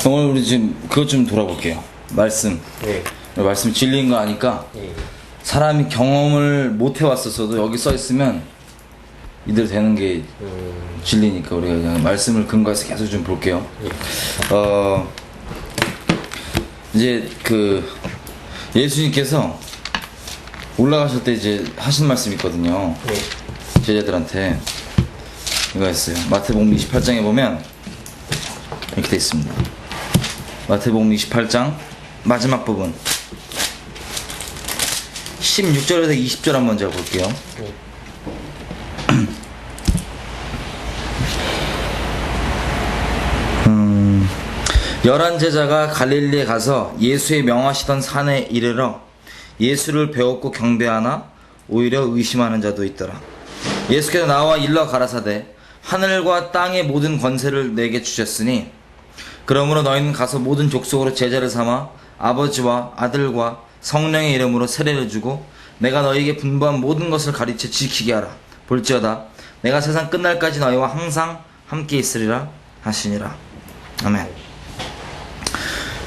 오늘 우리 지금 그것 좀 돌아볼게요. 말씀. 네. 말씀 진리인 거 아니까 예. 사람이 경험을 못 해왔었어도 여기 써 있으면 이대로 되는 게 진리니까 우리가 그냥 말씀을 근거해서 계속 좀 볼게요. 예. 이제 그 예수님께서 올라가실 때 이제 하신 말씀이 있거든요. 예. 제자들한테 이거 했어요. 마태복음 28장에 보면 이렇게 돼 있습니다. 마태복음 28장 마지막 부분 16절에서 20절 한번 제가 볼게요. 예. 열한 제자가 갈릴리에 가서 예수의 명하시던 산에 이르러 예수를 배웠고 경배하나 오히려 의심하는 자도 있더라. 예수께서 나와 일러 가라사대 하늘과 땅의 모든 권세를 내게 주셨으니 그러므로 너희는 가서 모든 족속으로 제자를 삼아 아버지와 아들과 성령의 이름으로 세례를 주고 내가 너희에게 분부한 모든 것을 가르쳐 지키게 하라. 볼지어다 내가 세상 끝날까지 너희와 항상 함께 있으리라 하시니라. 아멘.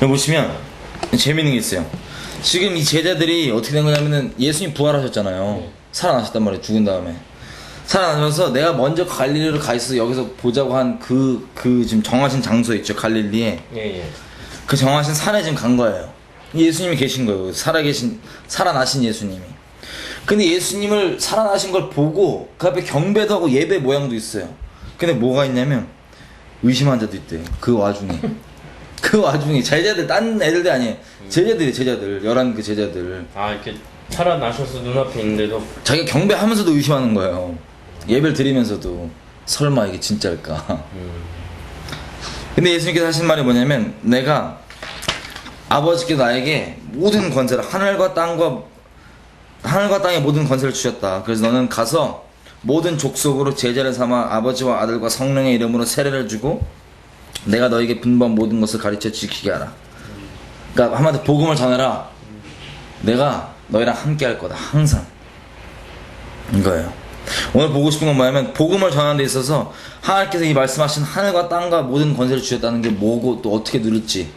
여기 보시면 재밌는 게 있어요. 지금 이 제자들이 어떻게 된 거냐면은 예수님 부활하셨잖아요. 살아나셨단 말이에요. 죽은 다음에 살아나셔서 내가 먼저 갈릴리로 가 있어서 여기서 보자고 한 그 지금 정하신 장소 있죠. 갈릴리에. 예. 예. 그 정하신 산에 지금 간 거예요. 예수님이 계신 거예요. 살아나신 예수님이. 근데 예수님을 살아나신 걸 보고 그 앞에 경배도 하고 예배 모양도 있어요. 근데 뭐가 있냐면 의심한 자도 있대요. 그 와중에. 그 와중에 제자들 딴 애들도 아니에요. 제자들 11 그 제자들. 아, 이렇게 살아나셔서 눈앞에 있는데도 자기가 경배하면서도 의심하는 거예요. 예배를 드리면서도 설마 이게 진짜일까. 근데 예수님께서 하신 말이 뭐냐면 내가 아버지께서 나에게 모든 권세를 하늘과 땅의 모든 권세를 주셨다. 그래서 너는 가서 모든 족속으로 제자를 삼아 아버지와 아들과 성령의 이름으로 세례를 주고 내가 너에게 분부한 모든 것을 가르쳐 지키게 하라. 그러니까 한마디로 복음을 전해라. 내가 너희랑 함께 할 거다. 항상. 이거예요. 오늘 보고 싶은 건 뭐냐면 복음을 전하는 데 있어서 하나님께서 이 말씀하신 하늘과 땅과 모든 권세를 주셨다는 게 뭐고 또 어떻게 누릴지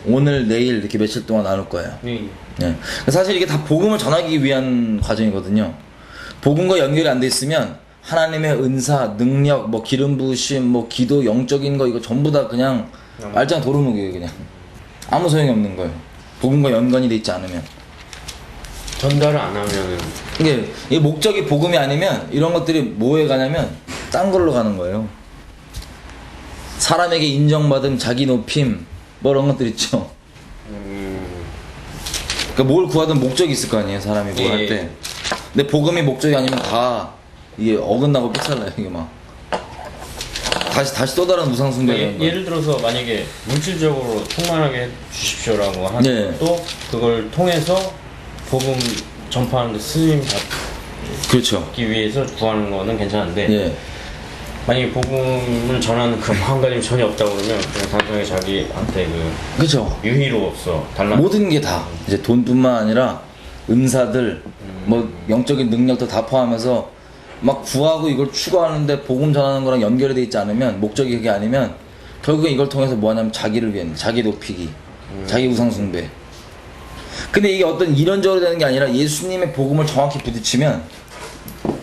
오늘 내일 이렇게 며칠 동안 나눌 거예요. 예. 네. 사실 이게 다 복음을 전하기 위한 과정이거든요. 복음과 연결이 안 돼 있으면 하나님의 은사, 능력, 뭐 기름 부으심, 뭐 기도, 영적인 거 이거 전부 다 그냥 말짱 도루묵이에요. 그냥 아무 소용이 없는 거예요. 복음과 연관이 돼 있지 않으면. 전달을 안 하면은 이게 이 목적이 복음이 아니면 이런 것들이 뭐에 가냐면 딴 걸로 가는 거예요. 사람에게 인정받음, 자기 높임 뭐 이런 것들 있죠. 그러니까 뭘 구하든 목적이 있을 거 아니에요. 사람이 뭘 할 때. 근데 복음이 목적이 아니면 다 이게 어긋나고 삐살나요. 이게 막 다시 또 다른 우상 숭배가 예를 들어서 만약에 물질적으로 충만하게 해 주십시오라고 하는 네. 또 그걸 통해서 복음 전파하는 데 쓰임 그렇죠. 받기 위해서 구하는 거는 괜찮은데 예. 만약에 복음을 전하는 그 마음가짐이 전혀 없다 그러면 그냥 단순하게 자기한테 그렇죠. 유희로서 달라 모든 게 다 이제 돈뿐만 아니라 은사들 뭐 영적인 능력도 다 포함해서 막 구하고 이걸 추구하는데 복음 전하는 거랑 연결이 돼 있지 않으면 목적이 그게 아니면 결국엔 이걸 통해서 뭐 하냐면 자기를 위한 자기 높이기 자기 우상 숭배. 근데 이게 어떤 이론적으로 되는 게 아니라 예수님의 복음을 정확히 부딪히면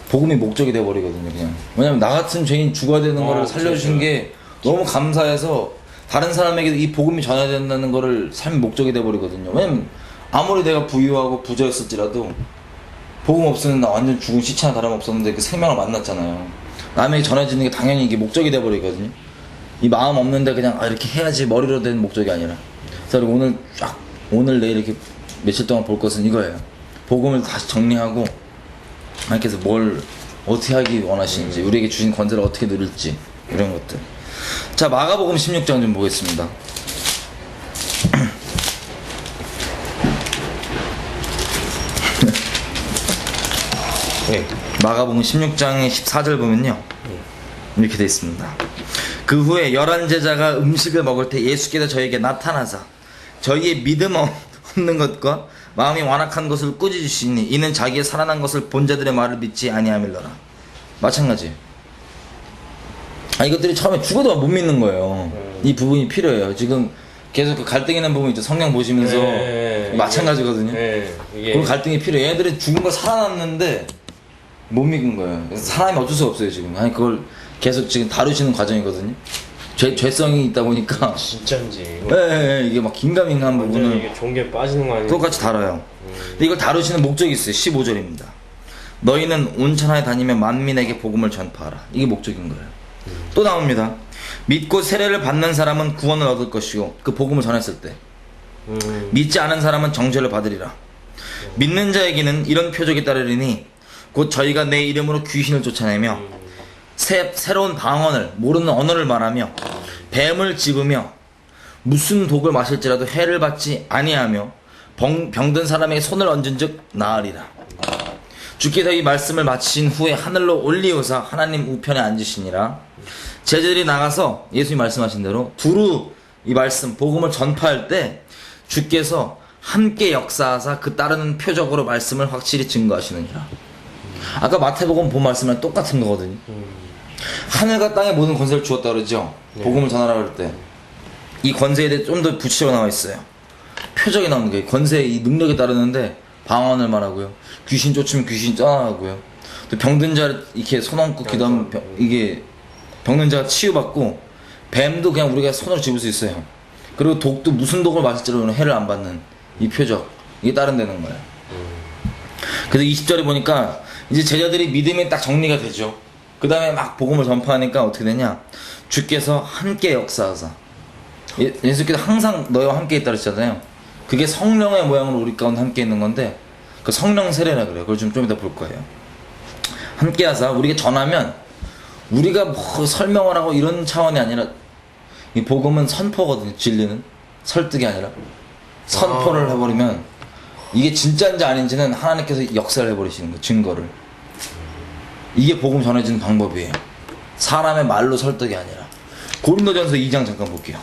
복음이 목적이 돼버리거든요. 그냥 왜냐면 나 같은 죄인 죽어야 되는 거를 살려주신 게 너무 감사해서 다른 사람에게도 이 복음이 전해야 된다는 거를 삶의 목적이 돼버리거든요. 왜냐면 아무리 내가 부유하고 부자였을지라도 복음 없으면 나 완전 죽은 시체나 다름없었는데 그 생명을 만났잖아요. 남에게 전해지는 게 당연히 이게 목적이 돼버리거든요. 이 마음 없는데 그냥 이렇게 해야지 머리로 된 목적이 아니라. 그래서 오늘 내일 이렇게 며칠 동안 볼 것은 이거예요. 복음을 다시 정리하고 하나님께서 뭘 어떻게 하기 원하시는지 우리에게 주신 권세를 어떻게 누릴지 이런 것들. 자, 마가복음 16장 좀 보겠습니다. 네. 마가복음 16장의 14절 보면요 이렇게 되어 있습니다. 그 후에 11 제자가 음식을 먹을 때 예수께서 저에게 나타나사 저희의 믿음 없는 것과 마음이 완악한 것을 꾸짖으시니 이는 자기의 살아난 것을 본 자들의 말을 믿지 아니함일러라. 마찬가지. 이것들이 처음에 죽어도 못 믿는 거예요. 이 부분이 필요해요. 지금 계속 그 갈등 있는 부분 있죠. 성경 보시면서 마찬가지거든요. 이게 그 갈등이 필요해. 얘들이 죽은 거 살아났는데 못 믿은 거예요. 그래서 사람이 어쩔 수 없어요 지금. 아니 그걸 계속 지금 다루시는 과정이거든요. 죄성이 있다 보니까. 진짜인지. 이게 막 긴가민가한 완전 부분을 이게 종교 빠지는 거 아니에요? 똑같이 다뤄요. 근데 이걸 다루시는 목적이 있어요. 15절입니다. 너희는 온천하에 다니며 만민에게 복음을 전파하라. 이게 목적인 거예요. 또 나옵니다. 믿고 세례를 받는 사람은 구원을 얻을 것이고 그 복음을 전했을 때 믿지 않은 사람은 정죄를 받으리라. 믿는 자에게는 이런 표적이 따르리니 곧 저희가 내 이름으로 귀신을 쫓아내며 새로운 방언을 모르는 언어를 말하며 뱀을 집으며 무슨 독을 마실지라도 해를 받지 아니하며 병든 사람에게 손을 얹은 즉 나으리라. 주께서 이 말씀을 마치신 후에 하늘로 올리우사 하나님 우편에 앉으시니라. 제자들이 나가서 예수님 말씀하신 대로 두루 이 말씀 복음을 전파할 때 주께서 함께 역사하사 그 따르는 표적으로 말씀을 확실히 증거하시느니라. 아까 마태복음 본 말씀이랑 똑같은 거거든요. 하늘과 땅의 모든 권세를 주었다 그러죠. 복음을 전하라 그럴 때 이 권세에 대해 좀 더 구체적으로 나와 있어요. 표적이 나오는 게 권세의 이 능력에 따르는데 방언을 말하고요. 귀신 쫓으면 귀신 쫓아나가고요. 또 병든 자 이렇게 손 얹고 기도하면 이게 병든 자가 치유받고 뱀도 그냥 우리가 손으로 집을 수 있어요. 그리고 독도 무슨 독을 마실지라도 해를 안 받는 이 표적 이게 따른다는 거예요. 그래서 20절에 보니까 이제 제자들이 믿음이 딱 정리가 되죠. 그 다음에 막 복음을 전파하니까 어떻게 되냐. 주께서 함께 역사하사 예수께서 항상 너희와 함께 있다 그랬잖아요. 그게 성령의 모양으로 우리 가운데 함께 있는 건데 그 성령 세례라 그래요. 그걸 좀 이따 볼 거예요. 함께 하사 우리가 전하면 우리가 뭐 설명을 하고 이런 차원이 아니라 이 복음은 선포거든요. 진리는 설득이 아니라 선포를 해버리면 이게 진짜인지 아닌지는 하나님께서 역사를 해버리시는 거예요. 증거를. 이게 복음 전해지는 방법이에요. 사람의 말로 설득이 아니라. 고린도전서 2장 잠깐 볼게요.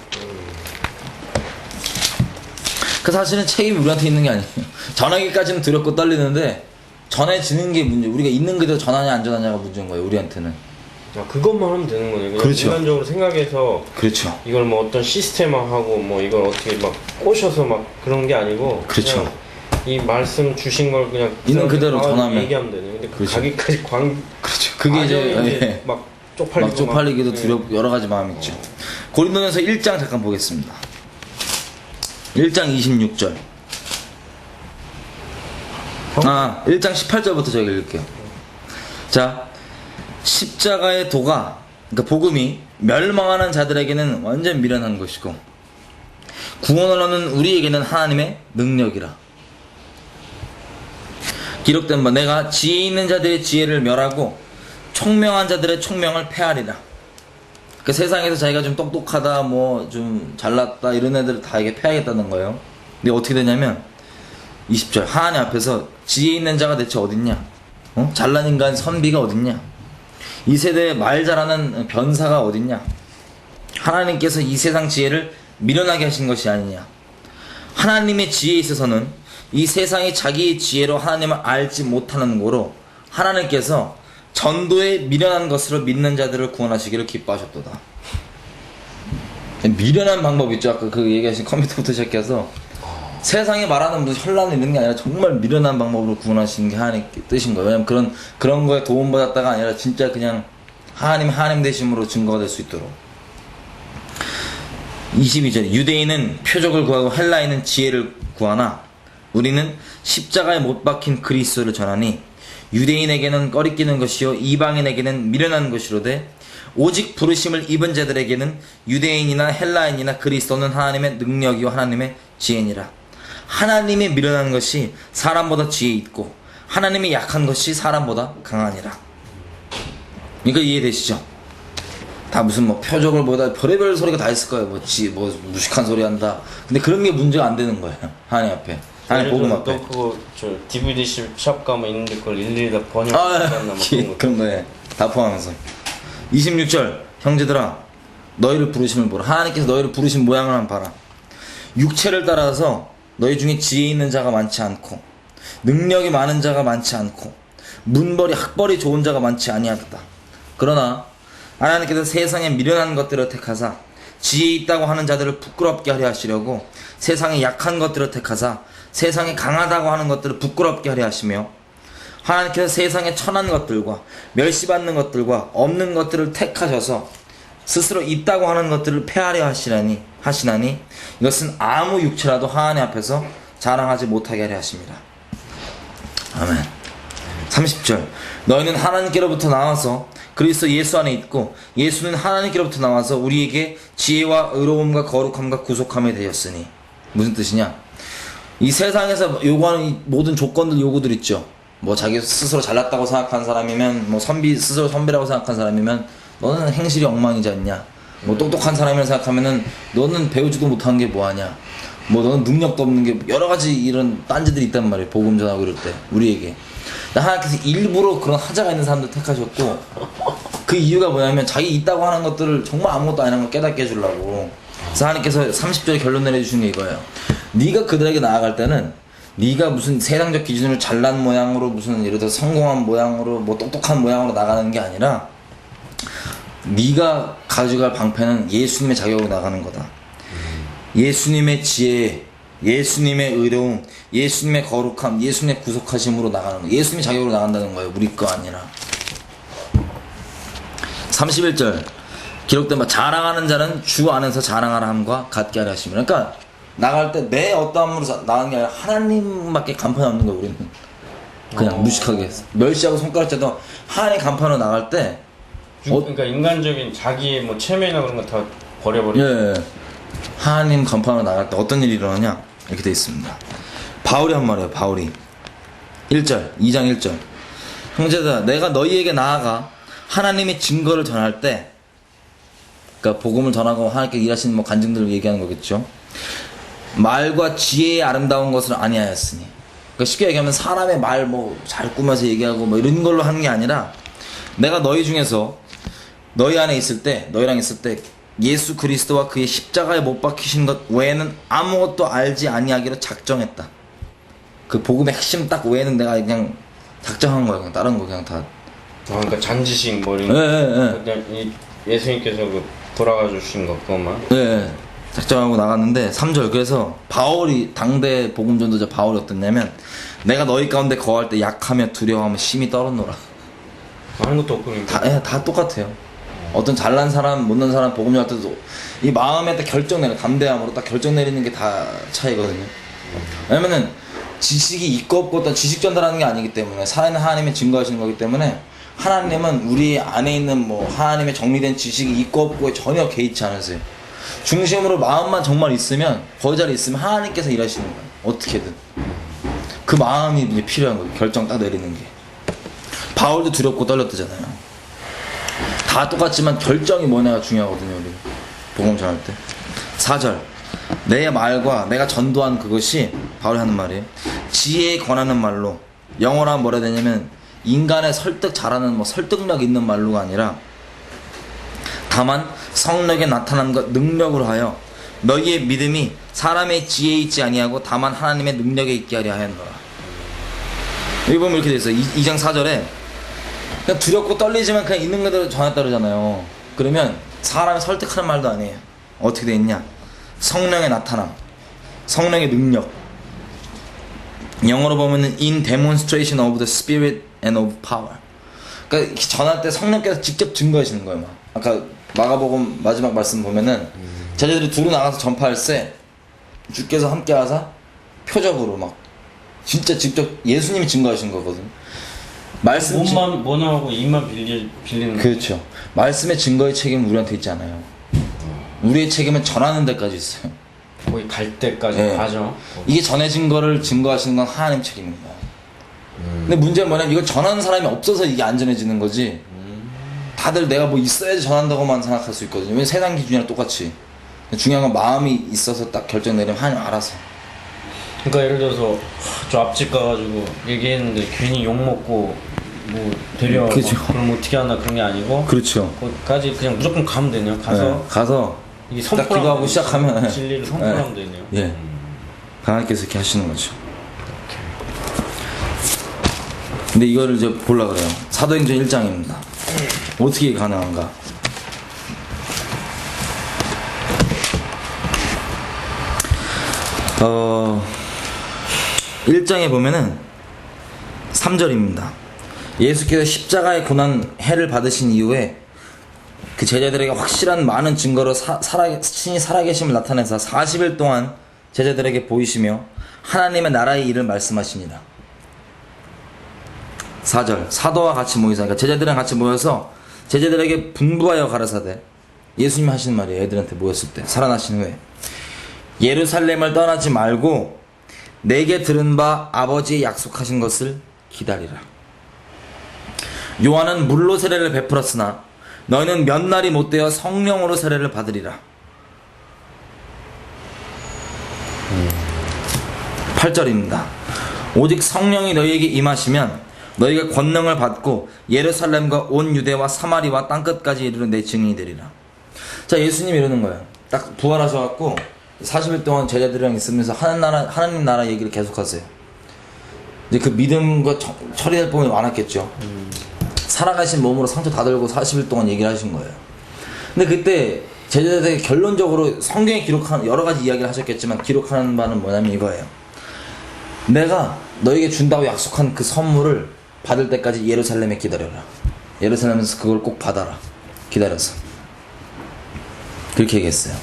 그 사실은 책임이 우리한테 있는 게 아니에요. 전하기까지는 두렵고 떨리는데 전해지는 게 문제. 우리가 있는 그대로 전하냐 안 전하냐가 문제인 거예요. 우리한테는. 그것만 하면 되는 거네요. 그냥 그렇죠. 인간적으로 생각해서 그렇죠. 이걸 뭐 어떤 시스템화하고 뭐 이걸 어떻게 막 꼬셔서 막 그런 게 아니고 그렇죠. 그냥 이 말씀 주신 걸 그냥 있는 그대로 전하면 얘기하면 되네요. 근데 그 그렇죠. 가기까지 그렇죠. 그게 이제 막 쪽팔리고 막 쪽팔리기도 두렵고 여러 가지 마음이 있죠. 고린도전서 1장 잠깐 보겠습니다. 1장 26절. 1장 18절부터 저희가 읽을게요. 자, 십자가의 도가, 그러니까 복음이 멸망하는 자들에게는 완전 미련한 것이고 구원을 얻는 우리에게는 하나님의 능력이라. 기록된 바 내가 지혜 있는 자들의 지혜를 멸하고 총명한 자들의 총명을 패하리라. 그 세상에서 자기가 좀 똑똑하다 뭐 좀 잘났다 이런 애들을 다 이게 패하겠다는 거예요. 근데 어떻게 되냐면 20절 하나님 앞에서 지혜 있는 자가 대체 어딨냐, 잘난 인간 선비가 어딨냐, 이 세대에 말 잘하는 변사가 어딨냐. 하나님께서 이 세상 지혜를 미련하게 하신 것이 아니냐. 하나님의 지혜에 있어서는 이 세상이 자기의 지혜로 하나님을 알지 못하는 거로 하나님께서 전도에 미련한 것으로 믿는 자들을 구원하시기를 기뻐하셨도다. 미련한 방법 있죠. 아까 그 얘기하신 컴퓨터부터 시작해서 세상에 말하는 무슨 현란을 이런 게 아니라 정말 미련한 방법으로 구원하시는 게 하나님 뜻인 거예요. 왜냐면 그런 거에 도움받았다가 아니라 진짜 그냥 하나님 되심으로 증거가 될 수 있도록. 22절 유대인은 표적을 구하고 헬라인은 지혜를 구하나 우리는 십자가에 못 박힌 그리스도를 전하니 유대인에게는 꺼리끼는 것이요 이방인에게는 미련한 것이로되 오직 부르심을 입은 자들에게는 유대인이나 헬라인이나 그리스도는 하나님의 능력이요 하나님의 지혜니라. 하나님이 미련한 것이 사람보다 지혜 있고 하나님이 약한 것이 사람보다 강하니라. 그러니까 이해되시죠? 다 무슨 뭐 표적을 보다 별의별 소리가 다 있을 거예요. 뭐 무식한 소리 한다. 근데 그런 게 문제가 안 되는 거예요. 하나님 앞에. 하나님 복음 앞에. 너 그거 저 DVD 샵 가면 있는데 그걸 일일이 다 번역했나 뭐 그런 거에 다 포함해서. 26절 형제들아 너희를 부르심을 보라. 하나님께서 너희를 부르신 모양을 한번 봐라. 육체를 따라서 너희 중에 지혜 있는 자가 많지 않고 능력이 많은 자가 많지 않고 문벌이 학벌이 좋은 자가 많지 아니하다. 그러나 하나님께서 세상에 미련한 것들을 택하사 지혜 있다고 하는 자들을 부끄럽게 하려 하시려고 세상의 약한 것들을 택하사 세상에 강하다고 하는 것들을 부끄럽게 하려 하시며 하나님께서 세상의 천한 것들과 멸시받는 것들과 없는 것들을 택하셔서 스스로 있다고 하는 것들을 폐하려 하시나니 이것은 아무 육체라도 하나님 앞에서 자랑하지 못하게 하려 하십니다. 아멘. 30절 너희는 하나님께로부터 나와서 그리스도 예수 안에 있고 예수는 하나님께로부터 나와서 우리에게 지혜와 의로움과 거룩함과 구속함이 되었으니 무슨 뜻이냐? 이 세상에서 요구하는 이 모든 조건들 요구들 있죠. 뭐 자기 스스로 잘났다고 생각하는 사람이면 뭐 스스로 선비라고 생각하는 사람이면 너는 행실이 엉망이지 않냐? 뭐 똑똑한 사람이라 생각하면은 너는 배우지도 못한 게 뭐하냐? 뭐 너는 능력도 없는 게 여러 가지 이런 딴지들이 있단 말이에요. 복음 전하고 이럴 때 우리에게 하나님께서 일부러 그런 하자가 있는 사람들 택하셨고 그 이유가 뭐냐면 자기 있다고 하는 것들을 정말 아무것도 아니라는 걸 깨닫게 해주려고. 그래서 하나님께서 30절에 결론 내려주신 게 이거예요. 네가 그들에게 나아갈 때는 네가 무슨 세상적 기준으로 잘난 모양으로 무슨 예를 들어 성공한 모양으로 뭐 똑똑한 모양으로 나가는 게 아니라 네가 가져갈 방패는 예수님의 자격으로 나가는 거다. 예수님의 지혜, 예수님의 의로움, 예수님의 거룩함, 예수님의 구속하심으로 나가는 거예요. 예수님의 자격으로 나간다는 거예요. 우리 거 아니라. 31절 기록된 바 자랑하는 자는 주 안에서 자랑하라 함과 같게 하려 하시면 그러니까 나갈 때 내 어떠함으로 나가는 게 아니라 하나님밖에 간판이 없는 거예요. 우리는 그냥 무식하게 멸시하고 손가락질도 하나님 간판으로 나갈 때 그러니까 인간적인 자기의 뭐 체면이나 그런 거 다 버려버리고 예. 하나님 간판으로 나갈 때 어떤 일이 일어나냐 이렇게 돼 있습니다. 바울이 한 말이에요. 바울이 1절 2장 1절 형제들아 내가 너희에게 나아가 하나님의 증거를 전할 때 그러니까 복음을 전하고 하나님께 일하시는 뭐 간증들을 얘기하는 거겠죠. 말과 지혜의 아름다운 것을 아니하였으니 그러니까 쉽게 얘기하면 사람의 말 뭐 잘 꾸며서 얘기하고 뭐 이런 걸로 하는 게 아니라 내가 너희 중에서 너희 안에 있을 때 너희랑 있을 때 예수 그리스도와 그의 십자가에 못 박히신 것 외에는 아무것도 알지 아니하기로 작정했다. 그 복음의 핵심 딱 외에는 내가 그냥 작정한 거야. 그냥 다른 거 그냥 다. 그러니까 잔지식 뭐 이런 그냥 예수님께서 그 돌아가 주신 것 그것만 작정하고 나갔는데 3절 그래서 바울이 당대 복음 전도자 바울이 어떻냐면 내가 너희 가운데 거할 때 약하며 두려워하며 심히 떨었노라. 하는 것도 없고 그러니까. 다 똑같아요. 어떤 잘난 사람 못난 사람 복음 전할 때도 이 마음에 딱 결정 내는 담대함으로 딱 결정 내리는 게 다 차이거든요. 왜냐면은 지식이 있고 없고 어떤 지식 전달하는 게 아니기 때문에 살아있는 하나님이 증거하시는 거기 때문에 하나님은 우리 안에 있는 뭐 하나님의 정리된 지식이 있고 없고에 전혀 개의치 않으세요. 중심으로 마음만 정말 있으면 거기 자리에 있으면 하나님께서 일하시는 거예요. 어떻게든 그 마음이 이제 필요한 거예요. 결정 딱 내리는 게. 바울도 두렵고 떨렸다잖아요. 다 똑같지만 결정이 뭐냐가 중요하거든요. 우리 복음 전할 때 4절 내 말과 내가 전도한 그것이 바울이 하는 말이에요. 지혜에 권하는 말로 영어로 하면 뭐라 해야 되냐면 인간의 설득 잘하는 뭐 설득력 있는 말로가 아니라 다만 성령에 나타난 것 능력으로 하여 너희의 믿음이 사람의 지혜에 있지 아니하고 다만 하나님의 능력에 있게 하려 하였노라. 여기 보면 이렇게 돼 있어요. 2장 4절에 그냥 두렵고 떨리지만 그냥 있는 그대로 전했다 그러잖아요. 그러면 사람이 설득하는 말도 아니에요. 어떻게 돼 있냐? 성령의 나타남, 성령의 능력. 영어로 보면은 in demonstration of the spirit and of power. 그러니까 전할 때 성령께서 직접 증거하시는 거예요. 막. 아까 마가복음 마지막 말씀 보면은 제자들이 두루 나가서 전파할 때 주께서 함께하사 표적으로 막 진짜 직접 예수님이 증거하신 거거든. 말씀 몸만 하고 입만 빌리는 그렇죠. 말씀의 증거의 책임은 우리한테 있지 않아요. 우리의 책임은 전하는 데까지 있어요. 거기 갈 때까지 가죠. 이게 전해진 거를 증거하시는 건 하나님 책임입니다. 근데 문제는 뭐냐면 이걸 전하는 사람이 없어서 이게 안 전해지는 거지. 다들 내가 뭐 있어야지 전한다고만 생각할 수 있거든요. 왜냐면 세상 기준이랑 똑같이. 중요한 건 마음이 있어서 딱 결정 내리면 하나님 알아서. 그러니까 예를 들어서 저 앞집 가가지고 얘기했는데 괜히 욕먹고 뭐 데려 그죠. 그럼 어떻게 하나 그런 게 아니고 그렇죠. 거기까지 그냥 무조건 가면 되네요. 가서 이게 이게 딱 기도하고 시작하면 진리를 선포하면 되네요. 예. 하나님께서 이렇게 하시는 거죠. 근데 이거를 이제 보려고 그래요. 사도행전 1장입니다. 어떻게 가능한가? 1장에 보면은 3절입니다. 예수께서 십자가의 고난 해를 받으신 이후에 그 제자들에게 확실한 많은 증거로 신이 살아계심을 나타내서 40일 동안 제자들에게 보이시며 하나님의 나라의 일을 말씀하시니라. 4절 사도와 같이 모이사, 그러니까 제자들이랑 같이 모여서 제자들에게 분부하여 가라사대, 예수님이 하시는 말이에요. 애들한테 모였을 때 살아나신 후에 예루살렘을 떠나지 말고 내게 들은 바 아버지의 약속하신 것을 기다리라. 요한은 물로 세례를 베풀었으나 너희는 몇 날이 못되어 성령으로 세례를 받으리라. 8절입니다. 오직 성령이 너희에게 임하시면 너희가 권능을 받고 예루살렘과 온 유대와 사마리와 땅끝까지 이르러 내 증인이 되리라. 자, 예수님이 이러는 거예요. 딱 부활하셔갖고 40일 동안 제자들이랑 있으면서 하나님 나라 얘기를 계속하세요. 이제 그 믿음과 처리될 부분이 많았겠죠. 살아가신 몸으로 상처 다 들고 40일 동안 얘기를 하신 거예요. 근데 그때 제자들에게 결론적으로 성경에 기록하는 여러 가지 이야기를 하셨겠지만 기록하는 바는 뭐냐면 이거예요. 내가 너에게 준다고 약속한 그 선물을 받을 때까지 예루살렘에 기다려라. 예루살렘에서 그걸 꼭 받아라. 기다려서. 그렇게 얘기했어요.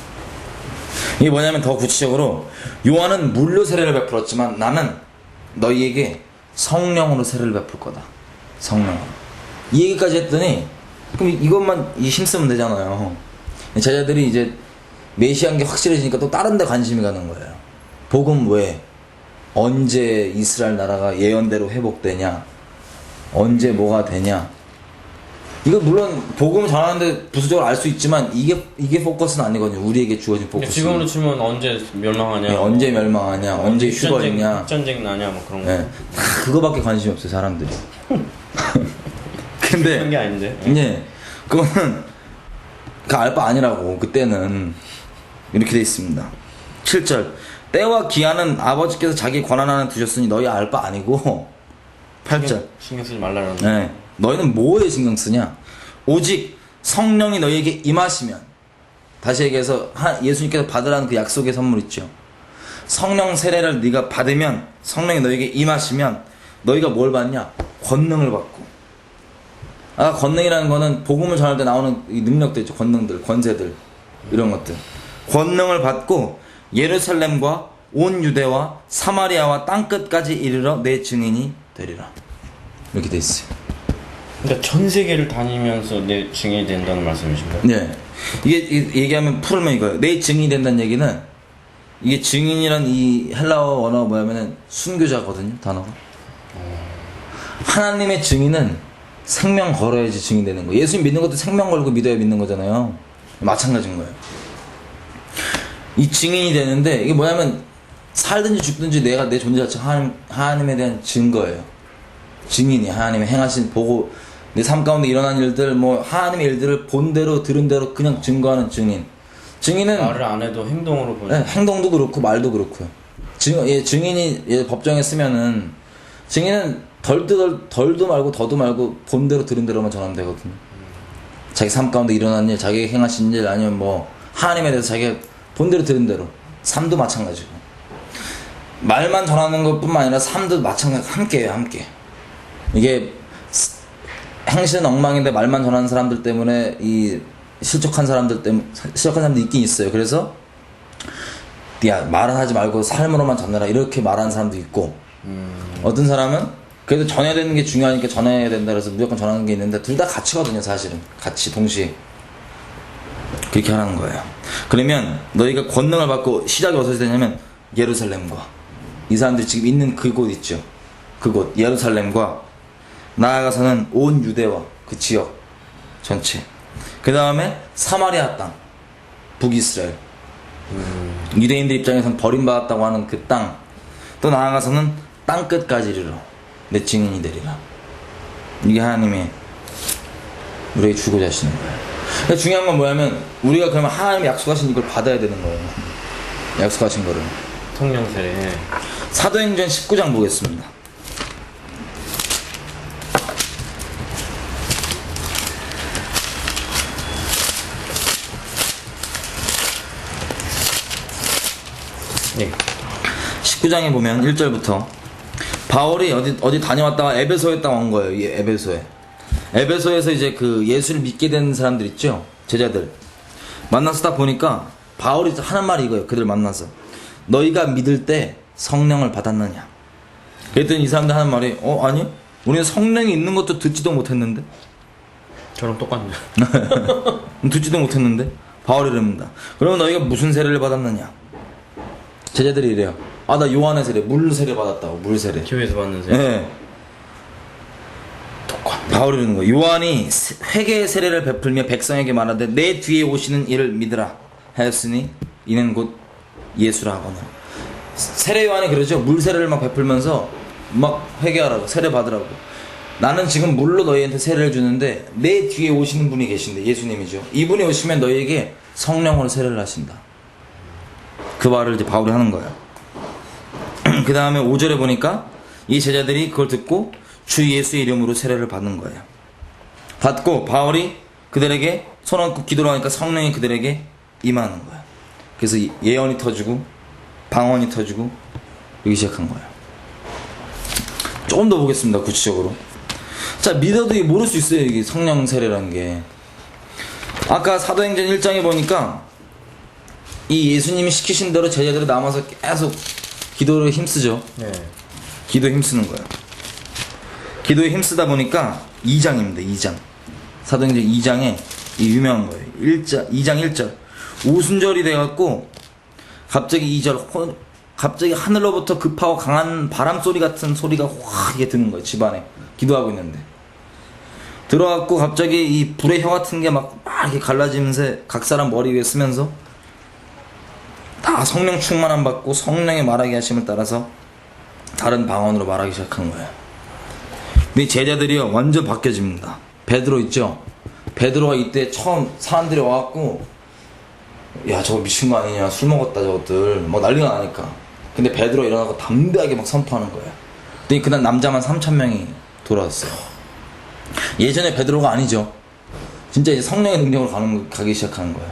이게 뭐냐면 더 구체적으로 요한은 물로 세례를 베풀었지만 나는 너희에게 성령으로 세례를 베풀 거다. 성령으로. 이 얘기까지 했더니 그럼 이것만 힘쓰면 되잖아요. 제자들이 이제 메시아인 게 확실해지니까 또 다른 데 관심이 가는 거예요. 복음 왜? 언제 이스라엘 나라가 예언대로 회복되냐? 언제 뭐가 되냐? 이거 물론 복음을 전하는데 부수적으로 알 수 있지만 이게 포커스는 아니거든요. 우리에게 주어진 포커스. 지금으로 치면 언제 멸망하냐? 네, 언제 멸망하냐? 언제 휴거 있냐? 핵전쟁 나냐? 뭐 그런 거. 네, 다 그거밖에 관심이 없어요, 사람들이. 근데 그런 게 아닌데. 예, 그거는 그 알바 아니라고. 그때는 이렇게 돼 있습니다. 7절 때와 기한은 아버지께서 자기 권한 안에 두셨으니 너희 알 바 아니고. 8절 신경 쓰지 말라는. 네, 너희는 뭐에 신경 쓰냐? 오직 성령이 너희에게 임하시면, 다시 얘기해서 예수님께서 받으라는 그 약속의 선물 있죠. 성령 세례를 네가 받으면, 성령이 너희에게 임하시면 너희가 뭘 받냐? 권능을 받고. 아까 권능이라는 거는 복음을 전할 때 나오는 이 능력들 있죠. 권능들, 권세들, 이런 것들. 권능을 받고 예루살렘과 온 유대와 사마리아와 땅끝까지 이르러 내 증인이 되리라. 이렇게 돼 있어요. 그러니까 전 세계를 다니면서 내 증인이 된다는 말씀이신가요? 네. 이게 얘기하면 풀면 이거예요. 내 증인이 된다는 얘기는, 이게 증인이란 이 헬라어 원어가 뭐냐면은 순교자거든요, 단어가. 하나님의 증인은 생명 걸어야지 증인 되는 거예요. 예수님 믿는 것도 생명 걸고 믿어야 믿는 거잖아요. 마찬가지인 거예요. 이 증인이 되는데 이게 뭐냐면 살든지 죽든지 내가 내 존재 자체가 하나님에 대한 증거예요. 증인이 하나님의 행하신 보고 내 삶 가운데 일어난 일들, 뭐 하나님의 일들을 본 대로 들은 대로 그냥 증거하는 증인. 증인은 말을 안 해도 행동으로 보여. 네, 행동도 그렇고 말도 그렇고요. 증인이 법정에 쓰면은 증인은 덜도 말고 더도 말고 본 대로 들은 대로만 전하면 되거든요. 자기 삶 가운데 일어난 일, 자기가 행하신 일, 아니면 뭐 하나님에 대해서 자기가 본 대로 들은 대로. 삶도 마찬가지고. 말만 전하는 것뿐만 아니라 삶도 마찬가지. 함께해요, 함께. 이게 행실은 엉망인데 말만 전하는 사람들 때문에 이 실족한 사람들이 있긴 있어요. 그래서 야, 말은 하지 말고 삶으로만 전해라 이렇게 말하는 사람도 있고, 어떤 사람은 그래도 전해야 되는 게 중요하니까 전해야 된다 그래서 무조건 전하는 게 있는데 둘 다 가치거든요. 사실은 같이 동시에 그렇게 하라는 거예요. 그러면 너희가 권능을 받고, 시작이 어디서 되냐면 예루살렘과, 이 사람들이 지금 있는 그곳 있죠. 그곳 예루살렘과 나아가서는 온 유대와 그 지역 전체, 그 다음에 사마리아 땅, 북이스라엘, 유대인들 입장에서는 버림받았다고 하는 그 땅, 또 나아가서는 땅끝까지 이르러 내 증인이 되리라. 이게 하나님의 우리에게 주고자 하시는 거예요. 근데 중요한 건 뭐냐면 우리가 그러면 하나님이 약속하신 이걸 받아야 되는 거예요. 약속하신 거를. 성령 세례. 사도행전 19장 보겠습니다. 네. 19장에 보면 1절부터 바울이 어디 다녀왔다가 에베소에 딱 온 거예요. 이 에베소에. 에베소에서 이제 그 예수를 믿게 된 사람들 있죠? 제자들. 만나서 딱 보니까 바울이 하는 말이 이거예요. 그들 만나서. 너희가 믿을 때 성령을 받았느냐? 그랬더니 이 사람들 하는 말이 아니? 우리는 성령이 있는 것도 듣지도 못했는데? 저랑 똑같네. 듣지도 못했는데? 바울이 이럽니다. 그러면 너희가 무슨 세례를 받았느냐? 제자들이 이래요. 나 요한의 세례, 물 세례 받았다고. 물 세례. 교회에서 받는 세례. 네. 바울이 이러는 거예요. 요한이 회개의 세례를 베풀며 백성에게 말하되 내 뒤에 오시는 이를 믿으라 하였으니 이는 곧 예수라 하거늘. 세례 요한이 그러죠. 물 세례를 막 베풀면서 막 회개하라고, 세례 받으라고. 나는 지금 물로 너희한테 세례를 주는데 내 뒤에 오시는 분이 계신데, 예수님이죠. 이분이 오시면 너희에게 성령으로 세례를 하신다. 그 말을 이제 바울이 하는 거예요. 그 다음에 5절에 보니까 이 제자들이 그걸 듣고 주 예수의 이름으로 세례를 받는 거예요. 받고 바울이 그들에게 손 얹고 기도를 하니까 성령이 그들에게 임하는 거예요. 그래서 예언이 터지고 방언이 터지고 여기 시작한 거예요. 조금 더 보겠습니다. 구체적으로. 자, 믿어도 모를 수 있어요. 이게 성령 세례라는 게. 아까 사도행전 1장에 보니까 이 예수님이 시키신 대로 제자들이 남아서 계속 기도를 힘쓰죠. 네. 기도에 힘쓰는 거예요. 기도에 힘쓰다 보니까 2장입니다. 2장. 사도행전 2장에 이 유명한 거예요. 2장 1절. 오순절이 돼갖고 갑자기 2절 갑자기 하늘로부터 급하고 강한 바람 소리 같은 소리가 확 이게 드는 거예요. 집안에 기도하고 있는데 들어갖고 갑자기 이 불의 혀 같은 게 막 이렇게 갈라지면서 각 사람 머리 위에 쓰면서 다 성령 충만함 받고 성령의 말하게 하심을 따라서 다른 방언으로 말하기 시작한 거예요. 근데 제자들이요 완전 바뀌어집니다. 베드로 있죠? 베드로가 이때 처음 사람들이 와갖고 야 저거 미친 거 아니냐, 술 먹었다 저것들 막 난리가 나니까. 근데 베드로 일어나고 담대하게 막 선포하는 거예요. 근데 그날 남자만 3,000명이 돌아왔어요. 예전에 베드로가 아니죠. 진짜 이제 성령의 능력으로 가기 시작하는 거예요.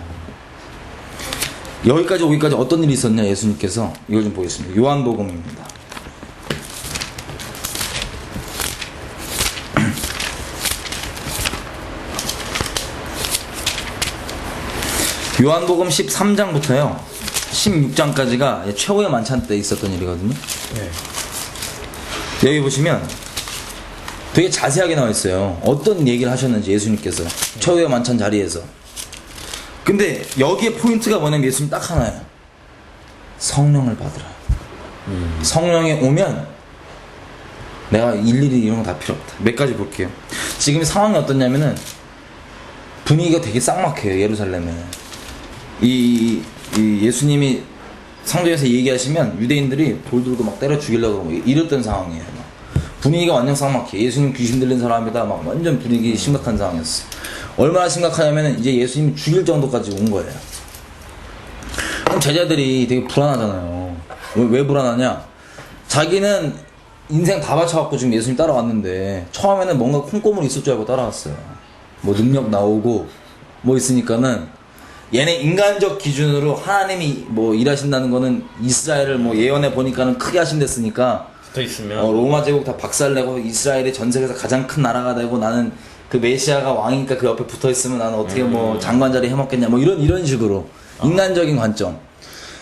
여기까지 오기까지 어떤 일이 있었냐, 예수님께서. 이걸 좀 보겠습니다. 요한복음입니다. 요한복음 13장부터요 16장까지가 최후의 만찬 때 있었던 일이거든요. 네. 여기 보시면 되게 자세하게 나와 있어요. 어떤 얘기를 하셨는지 예수님께서 최후의 만찬 자리에서. 근데 여기에 포인트가 뭐냐면 예수님 딱 하나예요. 성령을 받으라. 성령이 오면 내가 일일이 이런 거 다 필요 없다. 몇 가지 볼게요. 지금 상황이 어떻냐면은 분위기가 되게 쌍막해요. 예루살렘에. 이 예수님이 성전에서 얘기하시면 유대인들이 돌 들고 막 때려 죽이려고 그러고 이랬던 상황이에요. 막. 분위기가 완전 쌍막해. 예수님 귀신 들린 사람이다. 막 완전 분위기 심각한 상황이었어. 얼마나 심각하냐면 이제 예수님이 죽일 정도까지 온 거예요. 그럼 제자들이 되게 불안하잖아요. 왜 불안하냐? 자기는 인생 다 바쳐갖고 지금 예수님 따라왔는데 처음에는 뭔가 콩고물이 있을 줄 알고 따라왔어요. 뭐 능력 나오고 뭐 있으니까는 얘네 인간적 기준으로 하나님이 뭐 일하신다는 거는 이스라엘을 뭐 예언해 보니까는 크게 하신댔으니까 붙어 있으면 로마 제국 다 박살내고 이스라엘이 전 세계에서 가장 큰 나라가 되고 나는 그 메시아가 왕이니까 그 옆에 붙어 있으면 나는 어떻게 뭐 장관 자리 해먹겠냐 뭐 이런 식으로 인간적인 관점.